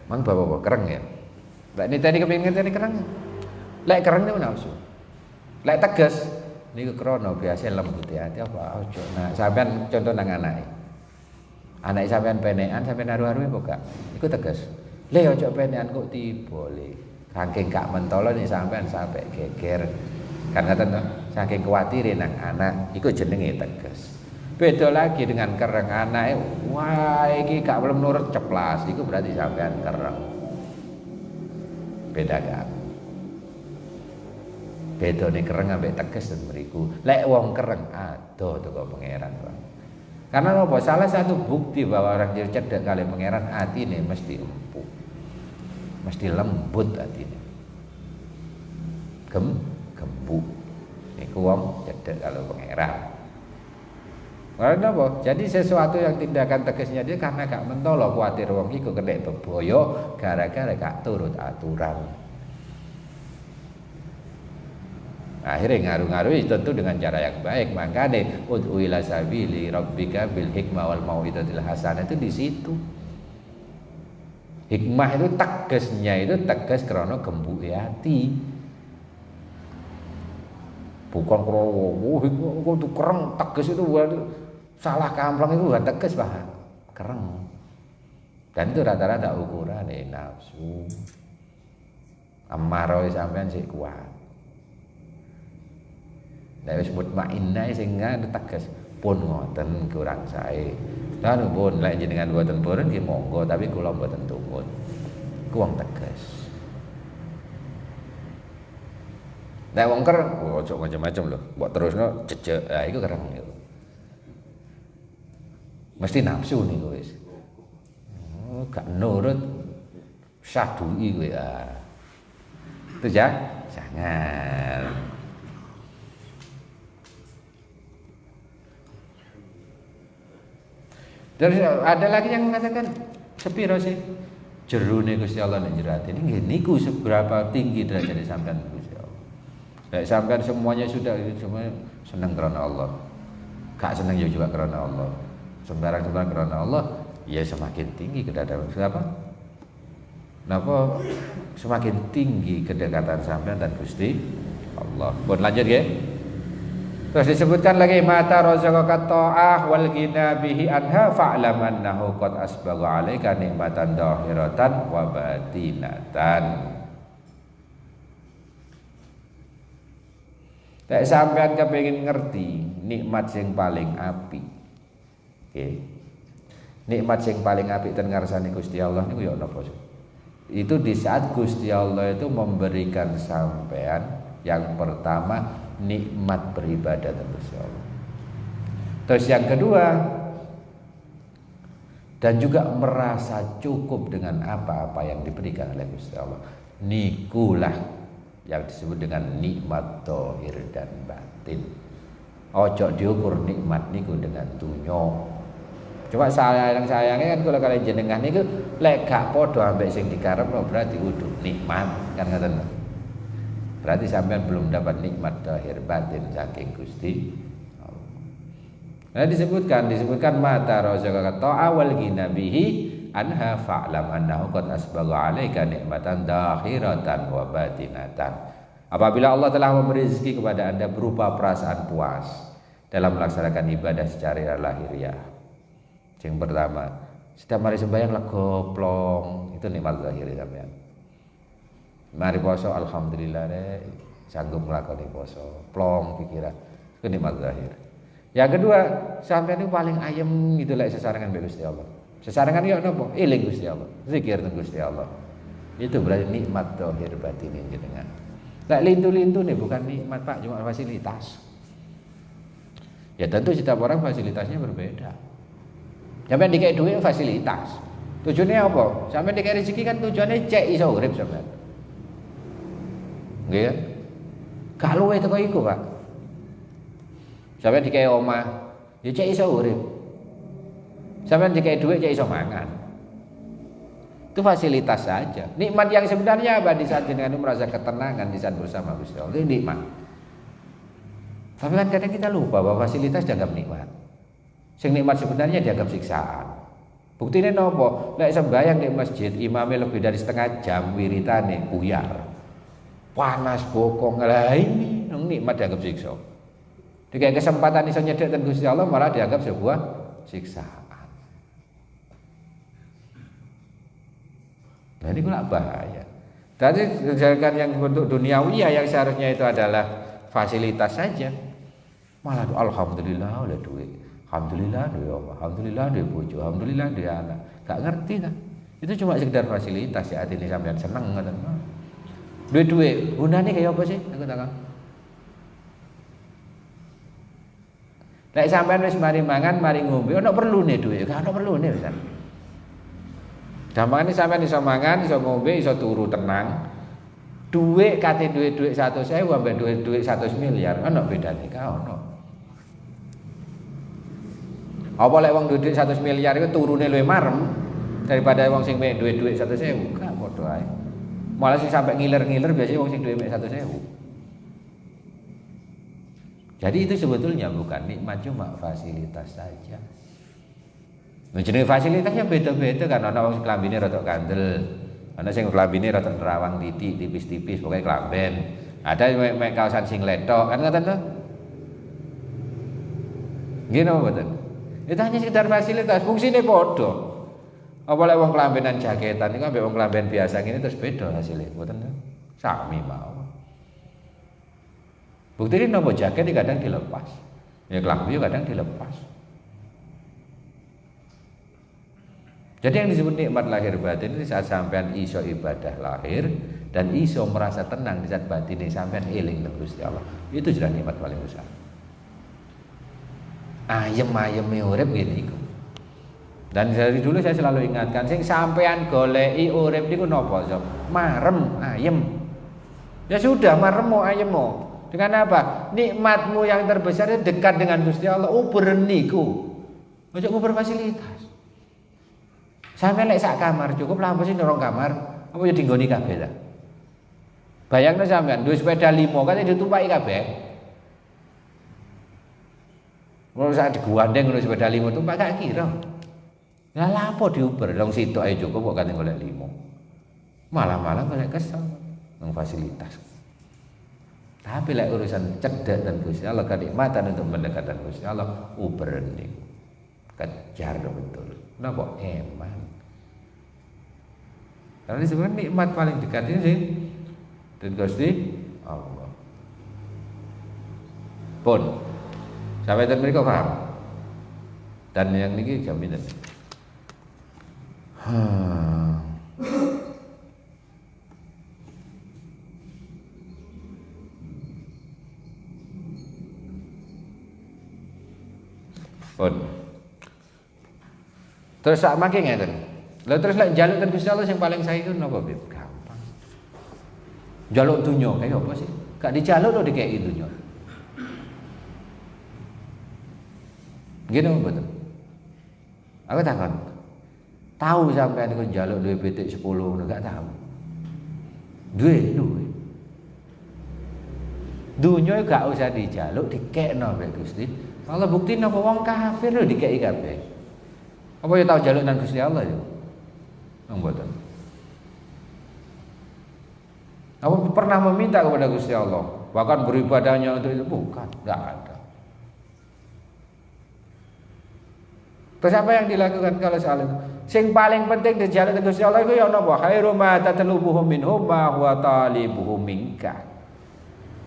Speaker 1: Mang bapak kereng ya. Lek ini tadi kepingin tadi kereng. Lek kereng niku nafsu. Lek tegas niku krono biasa lembut hati apa ojo. Nah, sampean contoh nang anake. Anake sampean penekan sampean haru-haru apa gak? Iku tegas. Le ojo penekan kok tiba le. Saking gak mentolo nih sampean sampai geger. Karena tentu saking kuwatir nang anak iku jenenge tegas. Beda lagi dengan kereng anake, wah iki gak belum nurut ceplas, iku berarti sampean kereng. Beda kan? Beda nih kereng ambek tegas dan meriku. Lek wong kereng adoh teko pangeran, Bang. Karena apa? Salah satu bukti bahwa orang cerdas kali pangeran atine mesti empuk. Mesti lembut atine. Gembuk. Iku wong cerdas kalau pangeran. Karena apa? Jadi sesuatu yang tindakan tegasnya dia karena gak mentolo kuatir wong iku kena beboyo gara-gara gak turut aturan. Akhirnya ngaruh-ngaruh tentu dengan cara yang baik. Makanya ud'u ila sabili rabbika bil hikmah wal mau'izatil hasanah itu di situ. Hikmah itu tegasnya itu tegas karena gembuk hati. Bukan krowo, hikmah itu kereng tegas itu salah kamplang itu bukan tegas Pak. Kereng. Dan itu rata-rata ukuran nafsu. Amarah sampean sik kuat. Nek wis mutmainnah sehingga tegas pun ngoten kurang sae. Lan pun lek jenengan mboten purun nggih monggo tapi kula mboten tumun. Ku wong tegas. Nek wong ker ojo macam-macam lho, mbok terusno jejeg. Ah iku kereng niku. Mesti nafsu niku wis. Gak nurut syadui kowe ah. Itu ya, jangan. Terus ada lagi yang mengatakan sepiro sih jerune Gusti Allah nek jero atine nggih niku seberapa tinggi derajat sampean Gusti Allah. Nek sampean semuanya sudah semua seneng karena Allah. Gak seneng juga karena Allah. Sembarang-sembarang karena Allah, ya semakin tinggi kedekatan siapa? Napa semakin tinggi kedekatan sampean dan Gusti Allah. Pun lanjut ya. Terus disebutkan lagi mata razaqaka ta'ah wal ghina bihi anha fa'lam annahu qad asbagha 'alaika nikmatan dhahiratan wa batinatan. Nek sampean kepengin ngerti nikmat sing paling apik. Nggih. Nikmat sing paling apik ten ngarsane Gusti Allah niku ya napa? Itu di saat Gusti Allah itu memberikan sampean yang pertama nikmat beribadah kepada Gusti Allah. Terus yang kedua dan juga merasa cukup dengan apa-apa yang diberikan oleh Gusti Allah. Nikulah yang disebut dengan nikmat zahir dan batin. Ojo diukur nikmat niku dengan dunyo. Cuma sayangnya kan kalau kalian jenengan niku lek gak padha ambek sing dikarepno berarti kudu nikmat kan ngoten. Berarti sampean belum dapat nikmat zahir batin saking Gusti Allah. Nah disebutkan mata razaqaka ta'awal ghina bihi anha fa'lam annahu qad asbagha 'alaika nikmatan zahiratan wa batinatan. Apabila Allah telah memberi rezeki kepada Anda berupa perasaan puas dalam melaksanakan ibadah secara lahiriah. Yang pertama, setiap hari sembahyang lega plong, itu nikmat zahir sampean. Mari poso alhamdulillah deh sanggup nglakoni poso plong pikiran itu nikmat zahir. Yang kedua sampean itu paling ayem gitu lek sesarengan mbek Gusti Allah. Sesarengan yo napa? Eling Gusti Allah, zikir teng Gusti Allah. Itu berarti nikmat zahir batin jenengan. Lek lintu-lintu nih bukan nikmat Pak, cuma fasilitas. Ya tentu setiap orang fasilitasnya berbeda. Sampai dikasih duit fasilitas. Tujuannya apa? Sampai dikasih rezeki kan tujuannya cek iso urip sampean. Nggih ya? Gak luwe teko iku, Pak. Sampai dikasih omah, ya cek iso urip. Sampai dikasih duit cek iso mangan. Itu fasilitas saja. Nikmat yang sebenarnya apa di saat jenengan merasa ketenangan di saat bersama Gusti Allah. Itu nikmat. Tapi kan kadang kita lupa bahwa fasilitas dianggap nikmat. Sing nikmat sebenarnya dianggap siksaan. Buktinya nopo? Lek sembahyang di masjid, imamnya lebih dari setengah jam wiritane buyar. Panas bokong lah ini nikmat dianggap siksa. Dikasih kesempatan iso nyedek dan Gusti Allah malah dianggap sebuah siksaan. Nah ini kok bahaya. Tadi kerjakan yang bentuk duniawi yang seharusnya itu adalah fasilitas saja. Malah alhamdulillah oleh duit, alhamdulillah duit apa, alhamdulillah duit bojo, alhamdulillah duit anak. Gak ngerti kan? Itu cuma sekedar fasilitas ya, hati ini sampean seneng kan? Duit gunanya kayak apa sih? Aku tak. Lek sampean wis mari mangan, mari ngombe, ono perlu nih duit, gak ono perlu nih pisan. Gampangane sampean iso mangan, iso ngombe, iso turu tenang. Duit kate duit 100.000 ambek duit 100 miliar, ono bedane ka ono. Apa lek wong duit 100 miliar iku turune luwih marem daripada wong sing mek duit 100.000, gak padha ae. Malah sing sampai ngiler-ngiler biasanya wong sing duit mek 100.000. Jadi itu sebetulnya bukan nikmat, cuma fasilitas saja. Jenenge fasilitasnya beda-beda kan, ana wong klambine rada kandel, ana sing klambine rada nerawang titik, tipis-tipis pokoke klamben. Ada mek kaosan sing letok, kan ngoten to? Nggih napa mboten? Itu hanya sekedar fasilitas, fungsine padha. Apa lek wong klambenan jaketan iku ambek wong klamben biasa ngene terus beda hasilnya, mboten to? Sami mawon. Buktine nopo jaket kadang dilepas. Ya klambi kadang dilepas. Jadi yang disebut nikmat lahir batin ini saat sampean iso ibadah lahir dan iso merasa tenang di saat batin ini sampean eling nang Gusti Allah. Itu sudah nikmat paling besar. Ayem-ayeme urip ngene iku. Dan dari dulu saya selalu ingatkan sing sampean goleki urip niku napa, Sob? Marem, ayem. Ya sudah, marem ayem. Dengan apa? Nikmatmu yang terbesar itu dekat dengan Gusti Allah. Bereniku. Ojo nguber fasilitas. Sampai lek sak kamar cukup lah apa sih dorong kamar? Apa ya dinggoni kabeh ta? Bayangno sampean duwe sepeda 5 kan ditumpaki kabeh. Kalau saat digandeng ngono sepeda 5 tumpak gak kira. Lah lapo diuber long sitok ae cukup kok kate golek 5. Malah-malah golek kesel nang fasilitas. Tapi lek urusan cedek dan Gusti Allah, kenikmatan untuk mendekatkan Gusti Allah, uber niku. Kejar betul. Napa eman. Karena sebenarnya nikmat paling dekat ini sih dan Gusti Allah. Pun sampai dan mereka paham. Dan yang ini jaminan. Pun. Terus sak mangke ngeten. Lah terus lek njaluk ten Gusti Allah sing paling sae iku napa, Bib? Gampang. Njaluk dunya kaya apa sih? Gak dijaluk lho dikeki dunya. Gini mboten. Aku takon. Tahu sampean iku njaluk duwe pitik 10 ngono gak tahu. Duwe. Dunya gak usah dijaluk dikekno mbek Gusti. Allah bukti napa wong kafir lho dikeki kabeh. Apa ya tahu jaluk nang Gusti Allah ya? Mboten. Apa pernah meminta kepada Gusti Allah? Bahkan beribadahnya untuk itu bukan, enggak ada. Terus apa yang dilakukan kalau soal itu? Sing paling penting dijaluk nang Gusti Allah iku ya napa? Khairu ma tatlubuhum minhum ma huwa talibuhum minka.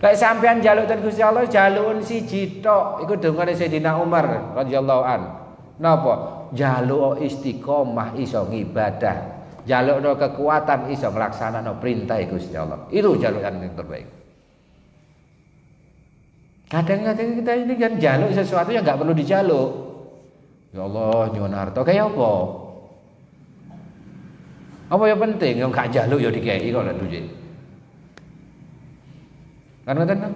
Speaker 1: Lek sampean jaluk nang Gusti Allah jalukun siji tok, iku dongane Sayyidina Umar radhiyallahu an. Napa? Jaluk istiqomah iso ngibadah, jaluk kekuatan iso nglaksanakno perintah Gusti Allah. Itu jalukan yang terbaik. Kadang-kadang kita ini kan jaluk sesuatu yang nggak perlu dijaluk. Ya Allah, nyuwun harta kayak apa? Apa yang penting yang gak jaluk ya dikei kok lek duit. Kan ngoten kan?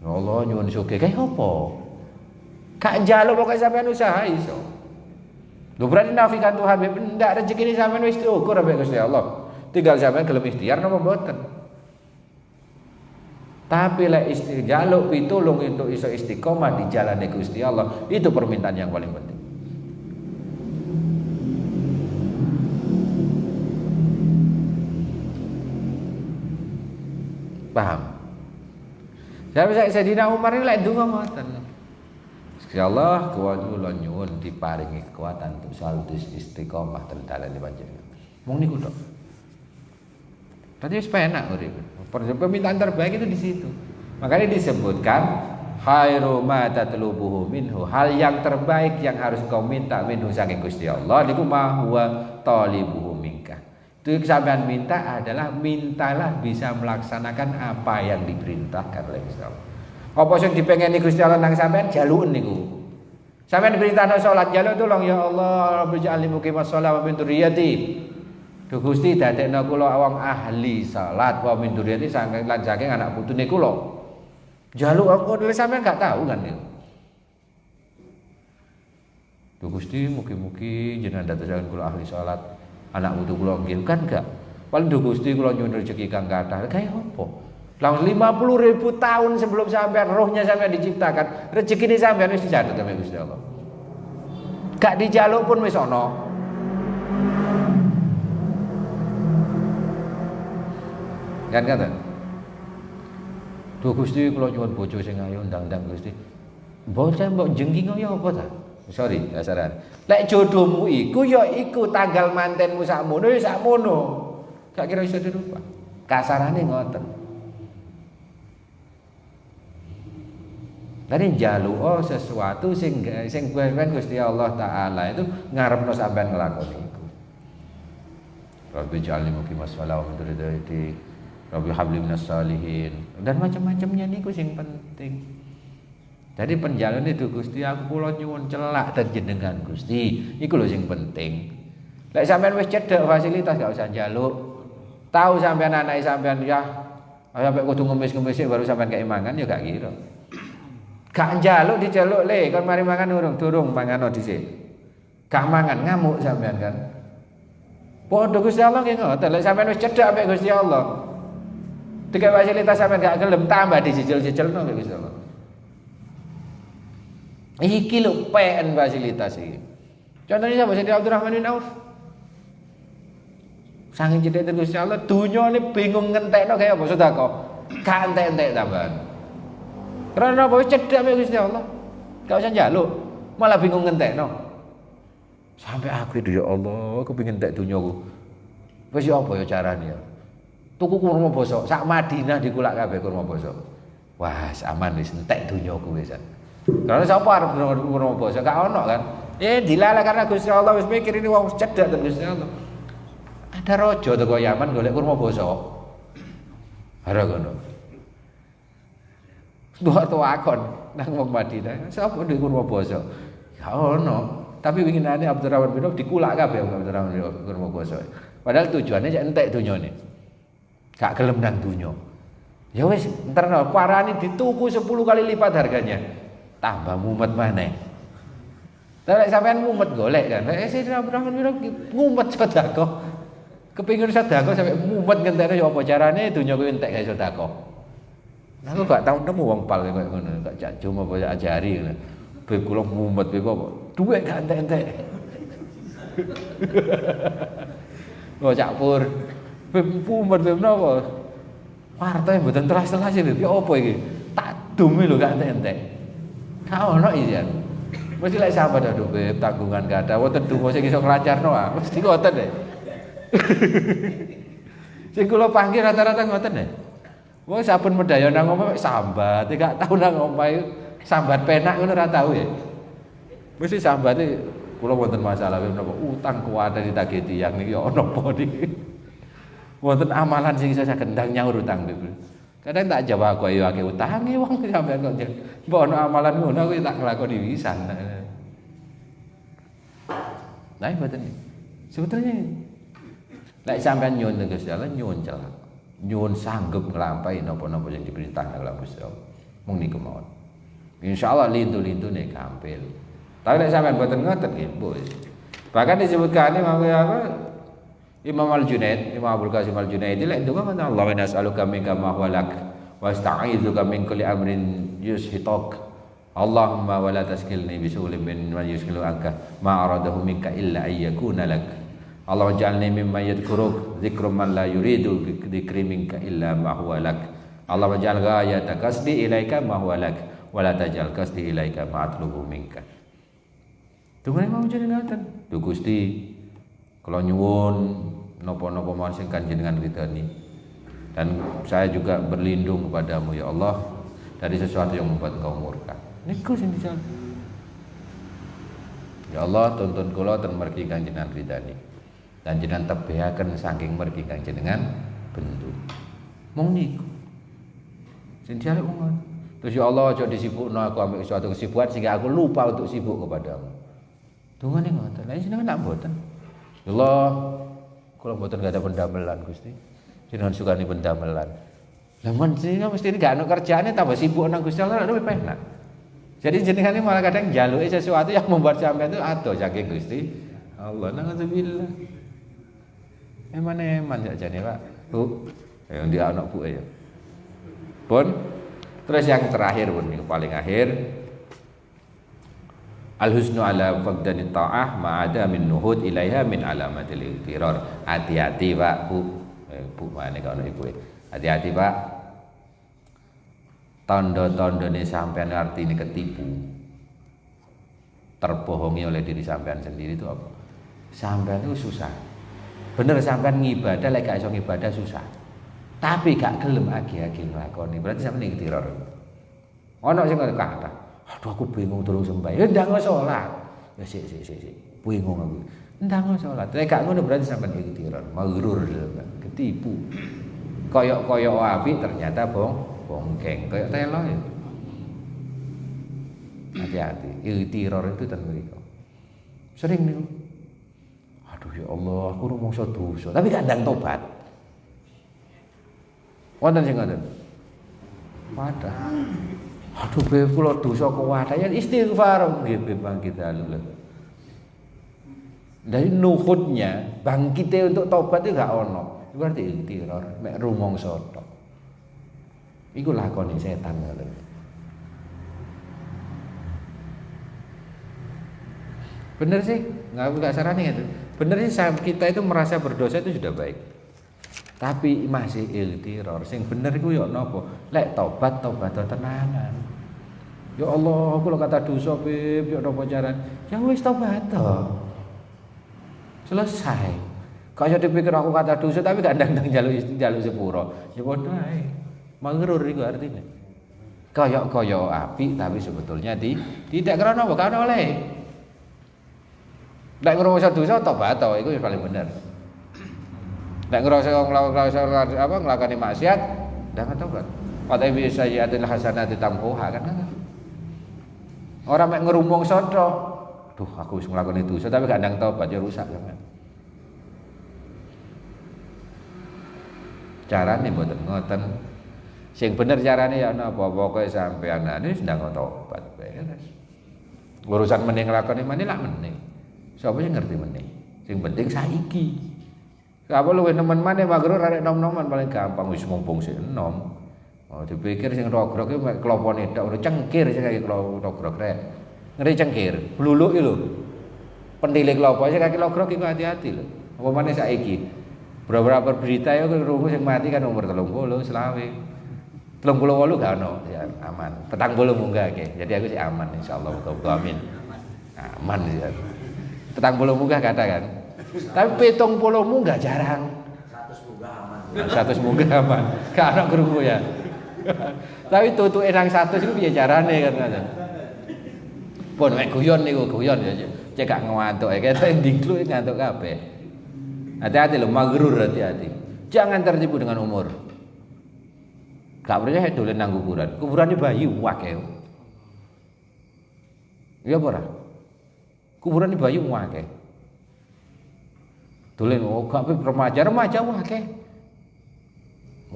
Speaker 1: Ya Allah, nyuwun sugih kayak apa? Gak jaluk pokoke sampean usaha iso. Lho berarti nafikan Tuhan ndak rezeki ini sampean wis diukur ambek Gusti Allah. Tinggal sampean gelem ikhtiar napa mboten. Tapi lek jaluk pitulung untuk iso istiqomah di jalan Gusti Allah, itu permintaan yang paling penting. Paham? Sayyidina Umar ini lek ndonga ngoten. Gusti Allah kula nyuwun diparingi kekuatan untuk selalu istiqomah terdalan di panjenengan. Mung niku tok. Tadi wis penak urip. Permintaan terbaik itu di situ. Makanya disebutkan khairu ma tatlubuhu minhu. Hal yang terbaik yang harus kau minta minhu saking Gusti Allah niku ma huwa talibuhu minka. Itu sampean minta adalah mintalah bisa melaksanakan apa yang diperintahkan oleh Gusti Allah. Apa sing dipengeni Gusti Allah nang sampean jaluken niku. Sampean diperintahno salat jaluk tulung ya Allah Rabbi ja'alni muqimas shalah wa min dzurriyyati. Duh Gusti dadekno kula wong ahli salat wa min dzurriyyati saking lan saking anak putune kula. Jaluk aku dhewe sampean gak tahu kan niku. Duh Gusti mugi-mugi jenengan dadosaken kula ahli salat anak putu kula nggih kan gak. Paling duh Gusti kula nyuwun rezeki kang kathah. Kayak apa? Lang 50.000 tahun sebelum sampean rohnya sampean diciptakan, rezeki ini sampean wis dicatet sampe Gusti Allah. Gak dijaluk pun wis ana. Kan kata. Duh Gusti kula nyuwun bojo sing ayu ndang-ndang Gusti. Mbok mbok jengking ya apa ta? Sorry, kasaran. Lek jodohmu iku ya iku tanggal mantenmu sakmono ya sakmono. Gak kira iso dirubah. Kasarane ngoten. Tadi njaluk sesuatu sing kuwen Gusti Allah taala itu ngarepno sampean nglakoni iku. Rabbi ja'alni muqimas shalah wa min dzurriyyati. Rabbi habli minas shalihin. Dan macam-macamnya niku sing penting. Jadi penjalun itu Gusti aku kula nyuwun celak ten jenengan Gusti. Iku lho sing penting. Lek sampean wis cedhek fasilitas gak usah njaluk. Tahu sampean anake sampean ya sampe kudu ngemis-ngemis baru sampean kei mangan ya gak kira. Gak njaluk dijaluk le kon mari mangan durung mangano dhisik. Gak mangan ngamuk sampean kan. Padha Gusti Allah nggih ngoten lek sampean wis cedhek ambek Gusti Allah. Tiga fasilitas sampean gak gelem tambah dijijil-jijilno ambek Gusti Allah. Iki lho PN fasilitas iki. Contohnya siapa Sayyidina Abdurrahman bin Auf. Saking cedhek Gusti Allah dunyane bingung ngentekno kaya apa sedekah. Gak entek-entek tambahan. Karena apa cedhek ambek Gusti Allah. Gak usah njaluk, malah bingung ngentekno. Sampai aku itu ya Allah, aku pengen entek dunyaku. Wis ya apa ya carane ya? Tuku kurma bosok, sak Madinah dikulak kabeh kurma bosok. Wah, aman wis entek dunyaku wis. Karena sapa arep kurma bosok gak ono kan? Dilala karena Gusti Allah wis mikir ini wong cedhek ten Gusti Allah. Ada raja teko Yaman golek kurma bosok. Ora ngono. Dua akon nang wong Madinah. Sapa ndek kurma bosok? Ya ono. Tapi winginane Abdurrahman bin Auf dikulak kabeh Abdurrahman bin Auf kurma bosok. Padahal tujuannya cek entek dunyane. Gak gelem nang dunya. Ya wis, enterno parani dituku 10 kali lipat harganya. Tambah mumet maneh. Lek sampean mumet golek kan. Lek Sayyidina Abdurrahman bin Auf mumet sedekah. Kepengin sedekah sampe mumet ngentekne ya apa carane dunya kuwi entek gak sedekah. Aku gak tau nemu wong pal koyo ngono, gak jak cuma apa ajari ngono. Beb kula mumet beb apa? Duwe gak entek-entek. Oh cak pur. Beb mumet beb napa? Partai mboten telas-telas beb. Ya apa iki? Tak dumi lho gak entek-entek. Gak ono isian. Mesti lek sahabat aduh beb tanggungan gak ada. Wonten donga sing iso nglancarno ah. Mesti ngoten deh. Sing kula panggil rata-rata ngoten deh. Wong saben medaya nang omah sambat, gak tau nang omah sambat penak ngono ora tau ya. Mesti sambate kula wonten masalah menapa utang kuwate ditagih tiyang niki ya ana apa niki. Wonten amalan sing iso saged ndang nyaur utang niku. Kadang tak jawab aku ayo akeh utange wong sampean kok mbok ono amalan ngono aku tak nglakoni pisan. Nah, mboten. Sebetulnya lek sampean nyuwun teng Gusti Allah nyuwun celak. Nyuwun sanggup nglampahi napa-napa sing diperintahkan oleh Gusti Allah. Mung niku mawon. Insyaallah lintu-lintune gampil. Tapi lek sampean mboten ngoten nggih, wis. Bahkan disebutkan apa Imam Al-Junaid, Imam Abdul Qasim Al-Junaid lek ndonga ngoten Allahumma inna as'aluka minka ma huwa lak wa asta'idzuka min kulli amrin yushitak. Allahumma wa la taskilni bi su'lin min man yuskilu anka ma aradahu minka illa ayyakuna lak. Allahumma ij'alni mimman yadhkuruk dzikru man la yuridu bi dzikri minka illa ma huwa lak. Allahumma ij'al ghayata qasdi ilaika ma huwa lak wa la taj'al qasdi ilaika ma atlubu minka. Tunggu mau jenengan ngoten. Duh Gusti, kula nyuwun napa-napa mawon sing kanjenengan ridhani. Dan saya juga berlindung kepadamu ya Allah dari sesuatu yang membuat engkau murka. Niku sing dijalan. Ya Allah, tuntun kula ten mergi kanjenengan ridhani. Dan jenengan tebehaken saking mergi kanjenengan bendu. Mong niku. Sing dijaluk ngono. Terus ya Allah aja disibukno aku ambek suatu kesibukan sehingga aku lupa untuk sibuk kepadamu. Dungane ngoten. Lah jenengan nak mboten. Ya Allah, kula mboten gak ada pendamelan Gusti. Jenengan sukani pendamelan. Lah jenengan mesti gak ono kerjaane tambah sibuk nang Gusti Allah luwih penak. Jadi jenengan ini malah kadang njaluki sesuatu yang membuat sampean itu ado saking Gusti Allah. Nauzubillah. Eman sakjane, Pak. Bu, yang dia anak Bu ya. Pun terus yang terakhir pun yang paling akhir al-husnu ala faqdani ta'ah ma'ada min nuhud ilaiha min alamatil ightirar. Hati-hati Pak, Bu. Bu mana kalau ibu. Hati-hati Pak. Tanda-tandane sampean artine ketipu. Terbohongi oleh diri sampean sendiri itu apa? Sampean itu susah. Bener sampean ngibadah lek gak iso ngibadah susah. Tapi gak gelem agi-agi nglakoni. Berarti sampean ightirar. Ono sing kata, aduh aku bingung terus sembahyang. Ya ndang salat. Ya sik. Bingung aku. Ndang salat. Lek gak ngono berarti sampean ikhtiar, maghrur, ketipu. Koyok-koyok apik ternyata bongkeng, koyok telo ya. Hati-hati. Ikhtiar itu ten mriku. Sering niku. Aduh ya Allah, aku rumangsa dosa, tapi gak ndang tobat. Wonten sing ngoten. Padahal aduh beb kula dosa kuwat ya istighfar nggih beb bangkit alul. Dari nuhudnya bangkite untuk tobat itu gak ono. Berarti ikhtiar mek rumangsa tok. Iku lakoni setan lho. Bener sih, enggak sarane itu. Bener sih kita itu merasa berdosa itu sudah baik. Tapi masih ikhtiar. Sing bener iku yo napa? Lek tobat tenanan. Ya Allah, aku lho kata dosa beb, yo napa carane? Ya wis tobat to. Selesai. Kaya dipikir aku kata dosa tapi gak ndang jaluk sepuro. Ya padha ae. Maghrur iku artinya. Kaya apik tapi sebetulnya tidak karena apa? Karena oleh. Lek ngrasa dosa tobat to, iku paling bener. Lek ngrasa nglakoni maksiat, ndang tobat. Padha bisa sayyi'atil hasanati tamhuha kan. Orang mek ngerumung tok. Duh, aku wis nglakoni dosa tapi gak ndang tobat ya rusak kan. Carane mboten ngoten. Sing bener carane ya napa pokoke sampeyan wis ndang tobat beres. Urusan meneh nglakoni meneh lak meneh. Sapa sing ngerti meneh? Sing penting saiki. Apa luwih nemen maneh maghrur arek nom-noman paling gampang wis mumpung sik enom. Oh dipikir sing rogrog iki mek klopone tok ora cengkir sing kaki rogrog rek. Ngeri cengkir, bluluk iki lho. Pentile klopo sing kaki rogrog iku hati-hati lho. Apa maneh saiki? Beberapa berita ya krungu sing mati kan umur 30, 20. 38 gak ono, ya aman. 40 munggah ke. Jadi aku sih aman insyaallah muga-muga amin. Aman sih. 40 munggah kata kan. Tapi 70 munggah jarang.
Speaker 2: 100 munggah aman.
Speaker 1: 100 munggah aman. Gak ono krungu ya. Tapi tutuke nang 100 iku piye carane kan ngoten. Pun mek guyon niku guyon ya. Cek gak ngantuk ya ketok ndingkluk ngantuk kabeh. Hati-hati loh, maghrur hati-hati. Jangan tertipu dengan umur. Gak percaya dolen nang kuburan. Kuburane bayi akeh. Iya apa ora? Kuburane bayi akeh. Dolen gak remaja akeh.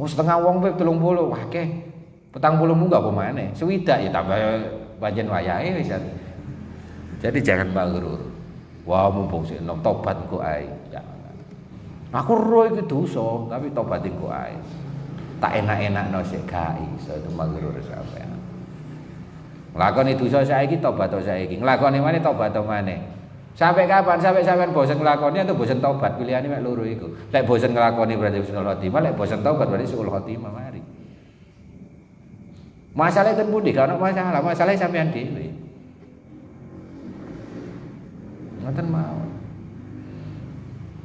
Speaker 1: Setengah wong pe 30 akeh. 40 mu gak apa maneh. Swidak ya tambah pancen wayahe wis. Jadi jangan magrur. Wah mumpung sik enom tobat engko ae. Jangan. Aku ro iki dosa, tapi tobat engko ae. Tak enak-enakno sik gak iso itu magrur sampean. Nglakoni dosa saiki tobat saiki. Nglakoni maneh tobat maneh. Sampai kapan? Sampai sampean bosen nglakoni atau bosen tobat? Pilihane mek loro iku. Lek bosen nglakoni berarti husnul khotimah, lek bosen tobat berarti suul khotimah mari. Masalah ten pundi? Gak ono masalah sampean dhewe. Ngoten mawon.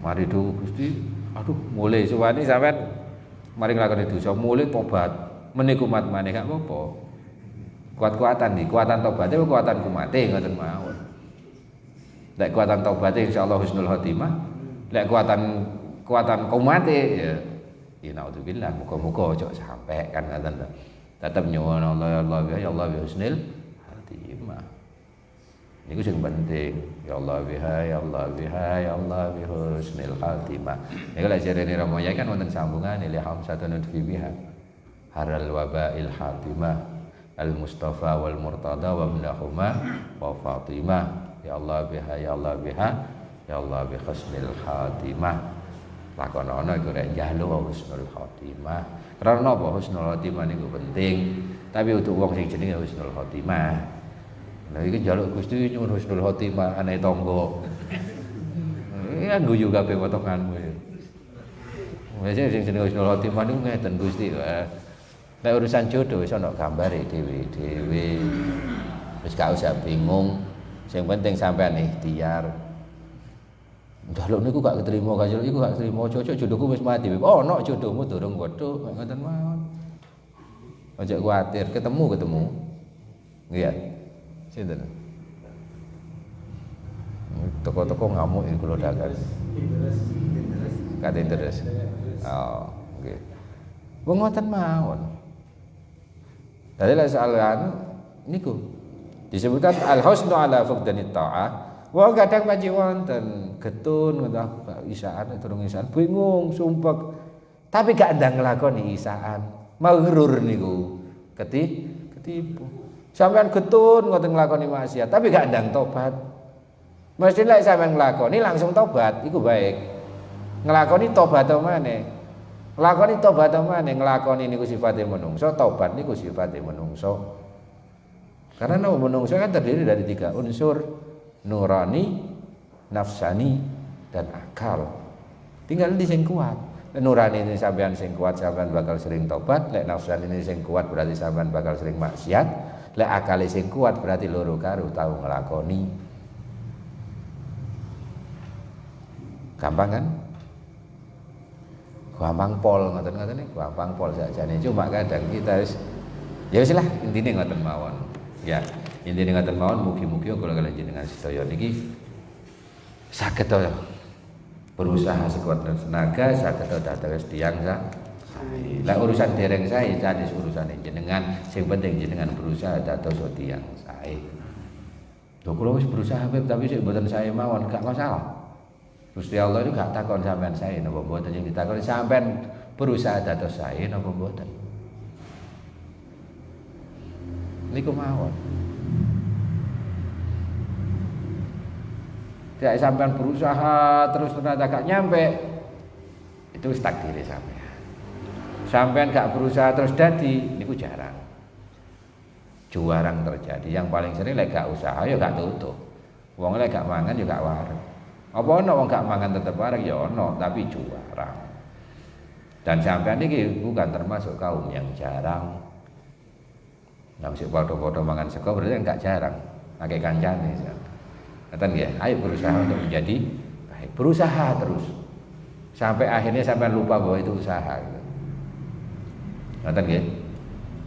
Speaker 1: Mari do Gusti, aduh mulai suwani sampean mari nglakoni dosa, mulai tobat, meniku kumat maneh gak apa-apa. Kuat-kuatan nih, kuatan tobatnya kuatan kumate ngoten mawon. Lek kuatan tobatnya insyaallah husnul khotimah. Lek kuatan kumate ya naudzubillah, muga-muga ojo sampai kan ngoten lho. Tetep nyuwun Allah ya Allah bi husnul khotimah. Niku sing penting. Ya Allah biha ya Allah biha ya Allah bi husnul khotimah. Niku lek jarene Ramoya kan wonten sambungane li hamsatun fi biha. Haral wabail khatimah al-Mustafa wal Murtada wa ibnahuma wa Fatimah. Ya Allah biha ya Allah biha ya Allah bi husnul khatimah. Lakonono iku rek jahlu husnul khatimah. Karena apa husnul khatimah niku penting, tapi untuk wong sing jenenge husnul khatimah. Lah iki njaluk Gusti nyuwun husnul khatimah ane tangga. Ya guyu kabeh potonganmu. Wis sing jenenge husnul khatimah niku ngeten Gusti. Nek urusan jodoh wis ana gambare dhewe-dhewe. Wis gak usah bingung. Sing penting sampean ikhtiar. Njaluk niku gak ketrima, kanjel iku gak ketrima. Cocok jodohku wis mati. Oh, ono jodohmu durung wedhuk, ngoten mawon. Aja kuwatir, ketemu. Nggih ya. Sinten? Toko-toko ngamuk iki kula dakan. Kate terus. Oh, nggih. Wong ngoten mawon. Dadi lek soal anu niku disebutkan al-husnu ala fuqdanit ta'ah. Wah kadang panci wonten getun ngoten isaan durung isaan bingung sumpek. Tapi gak ndang nglakoni isaan. Maghrur niku. Ketipu. Sampeyan getun ngoten nglakoni maksiat tapi gak ndang tobat. Mesti lek sampeyan nglakoni langsung tobat iku baik. Nglakoni tobat maneh. Nglakoni tobat maneh, nglakoni niku sifate menungso, tobat niku sifate menungso. Karena menungso kan terdiri dari 3 unsur, nurani, nafsani, dan akal. Tinggal di sing kuat. Nurani ini sampean sing kuat, sampean bakal sering tobat. Lek nafsani ini sing kuat berarti sampean bakal sering maksiat. Lek akal sing kuat berarti loro karo tau nglakoni. Gampang kan? Gampang pol ngoten-ngoten iki, gampang pol sakjane. Cuma kadang kita wis ya wis lah intine ngoten mawon. Ya, intine ngoten mawon mugi-mugi kula kaliyan jenengan sedaya niki saged berusaha sekuat tenaga, saged dados tiyang sae. Lah urusan dereng sae sadis urusane jenengan, sing penting jenengan berusaha dados tiyang sae. Lho kula wis berusaha tapi sik mboten sae mawon, gak masalah. Gusti Allah itu gak takon sampean sae napa mboten, sing ditakoni sampean berusaha dados sae napa mboten. Niku mawon. Tidak sampean berusaha terus ternyata gak nyampe, itu wis takdire sampean. Sampean gak berusaha terus dadi, niku jarang. Jarang terjadi. Yang paling sering lek gak usaha ya gak tutup. Wong lek gak mangan ya gak wareg. Apa ono wong gak mangan tetep wareg ya ono, tapi jarang. Dan sampean iki bukan termasuk kaum yang jarang. Nah, sik padha-padha mangan sego berarti gak jarang. Akeh kancane. Ngoten nggih. Ayo berusaha untuk menjadi baik. Berusaha terus. Sampai akhirnya sampean lupa bahwa itu usaha gitu. Ngoten nggih.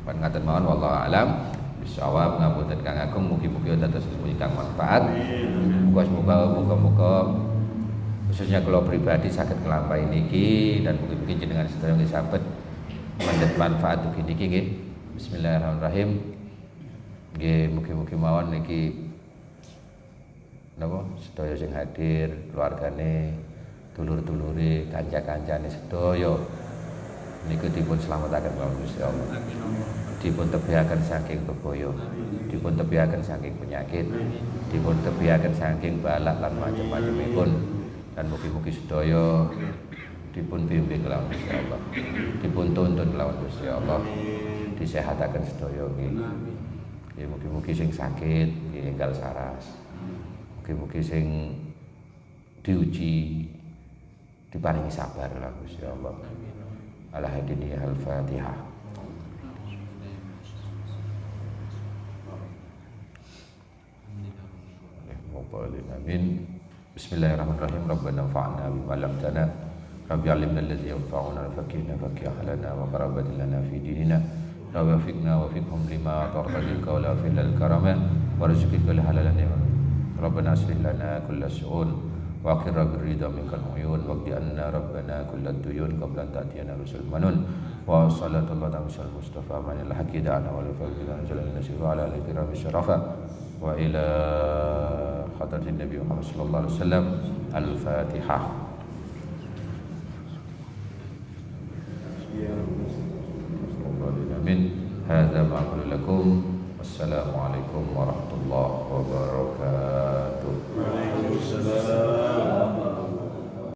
Speaker 1: Pan ngaten mawon wallahu alam. Bisawab ngapunten Kang Agung mugi-mugi dados ingkang manfaat. Muga-muga khususnya kalau pribadi saged nglampahi niki dan mugi-mugi jenengan sedaya saged mandat manfaat ugi niki nggih. Bismillahirrahmanirrahim. Nggih mugi-mugi mawon niki napa sedaya sing hadir, keluargane, dulur-dulure, kanca-kancane sedaya niku dipun slametaken kawula Gusti Allah. Dipun tebihaken saking bebaya, dipun tebihaken saking penyakit, dipun tebihaken saking balak lan macam-macamipun. Dan mugi-mugi sedaya dipun bimbing kelawan Gusti Allah, dipun tuntun kelawan Gusti Allah, disehataken sedaya nggih. Nggih mugi-mugi sing sakit nggih enggal saras. Mugi-mugi sing diuji diparingi sabar lah Gusti Allah. Ala hadini al-Fatihah. Amin. Bismillahirrahmanirrahim. Rabbana fa'alna bima 'allamtana. Rabbi 'allimna alladhi yanfa'una fakirna fakih lana wa qarabatin lana fi dinina. Rabbi wafiqna wa fiqhum lima tardil qawla fil karama warzuqna halalan ya. Rabbana aslih lana kulla su'un wa aqirra birridha minkal uyun waqdi anna rabbana kulla duyun qabla an ta'tiyana rusul manun wa sallallahu ala mustafa manil haqqi da'ana wa la fa'ila jalal nasir wa ala al-kiram syarafa wa ila hadratin Nabi Muhammad sallallahu alaihi wasallam. Al-Fatihah. Amin. Hadza ma aqulu lakum. Wassalamualaikum warahmatullahi wabarakatuh. Waalaikumsalam.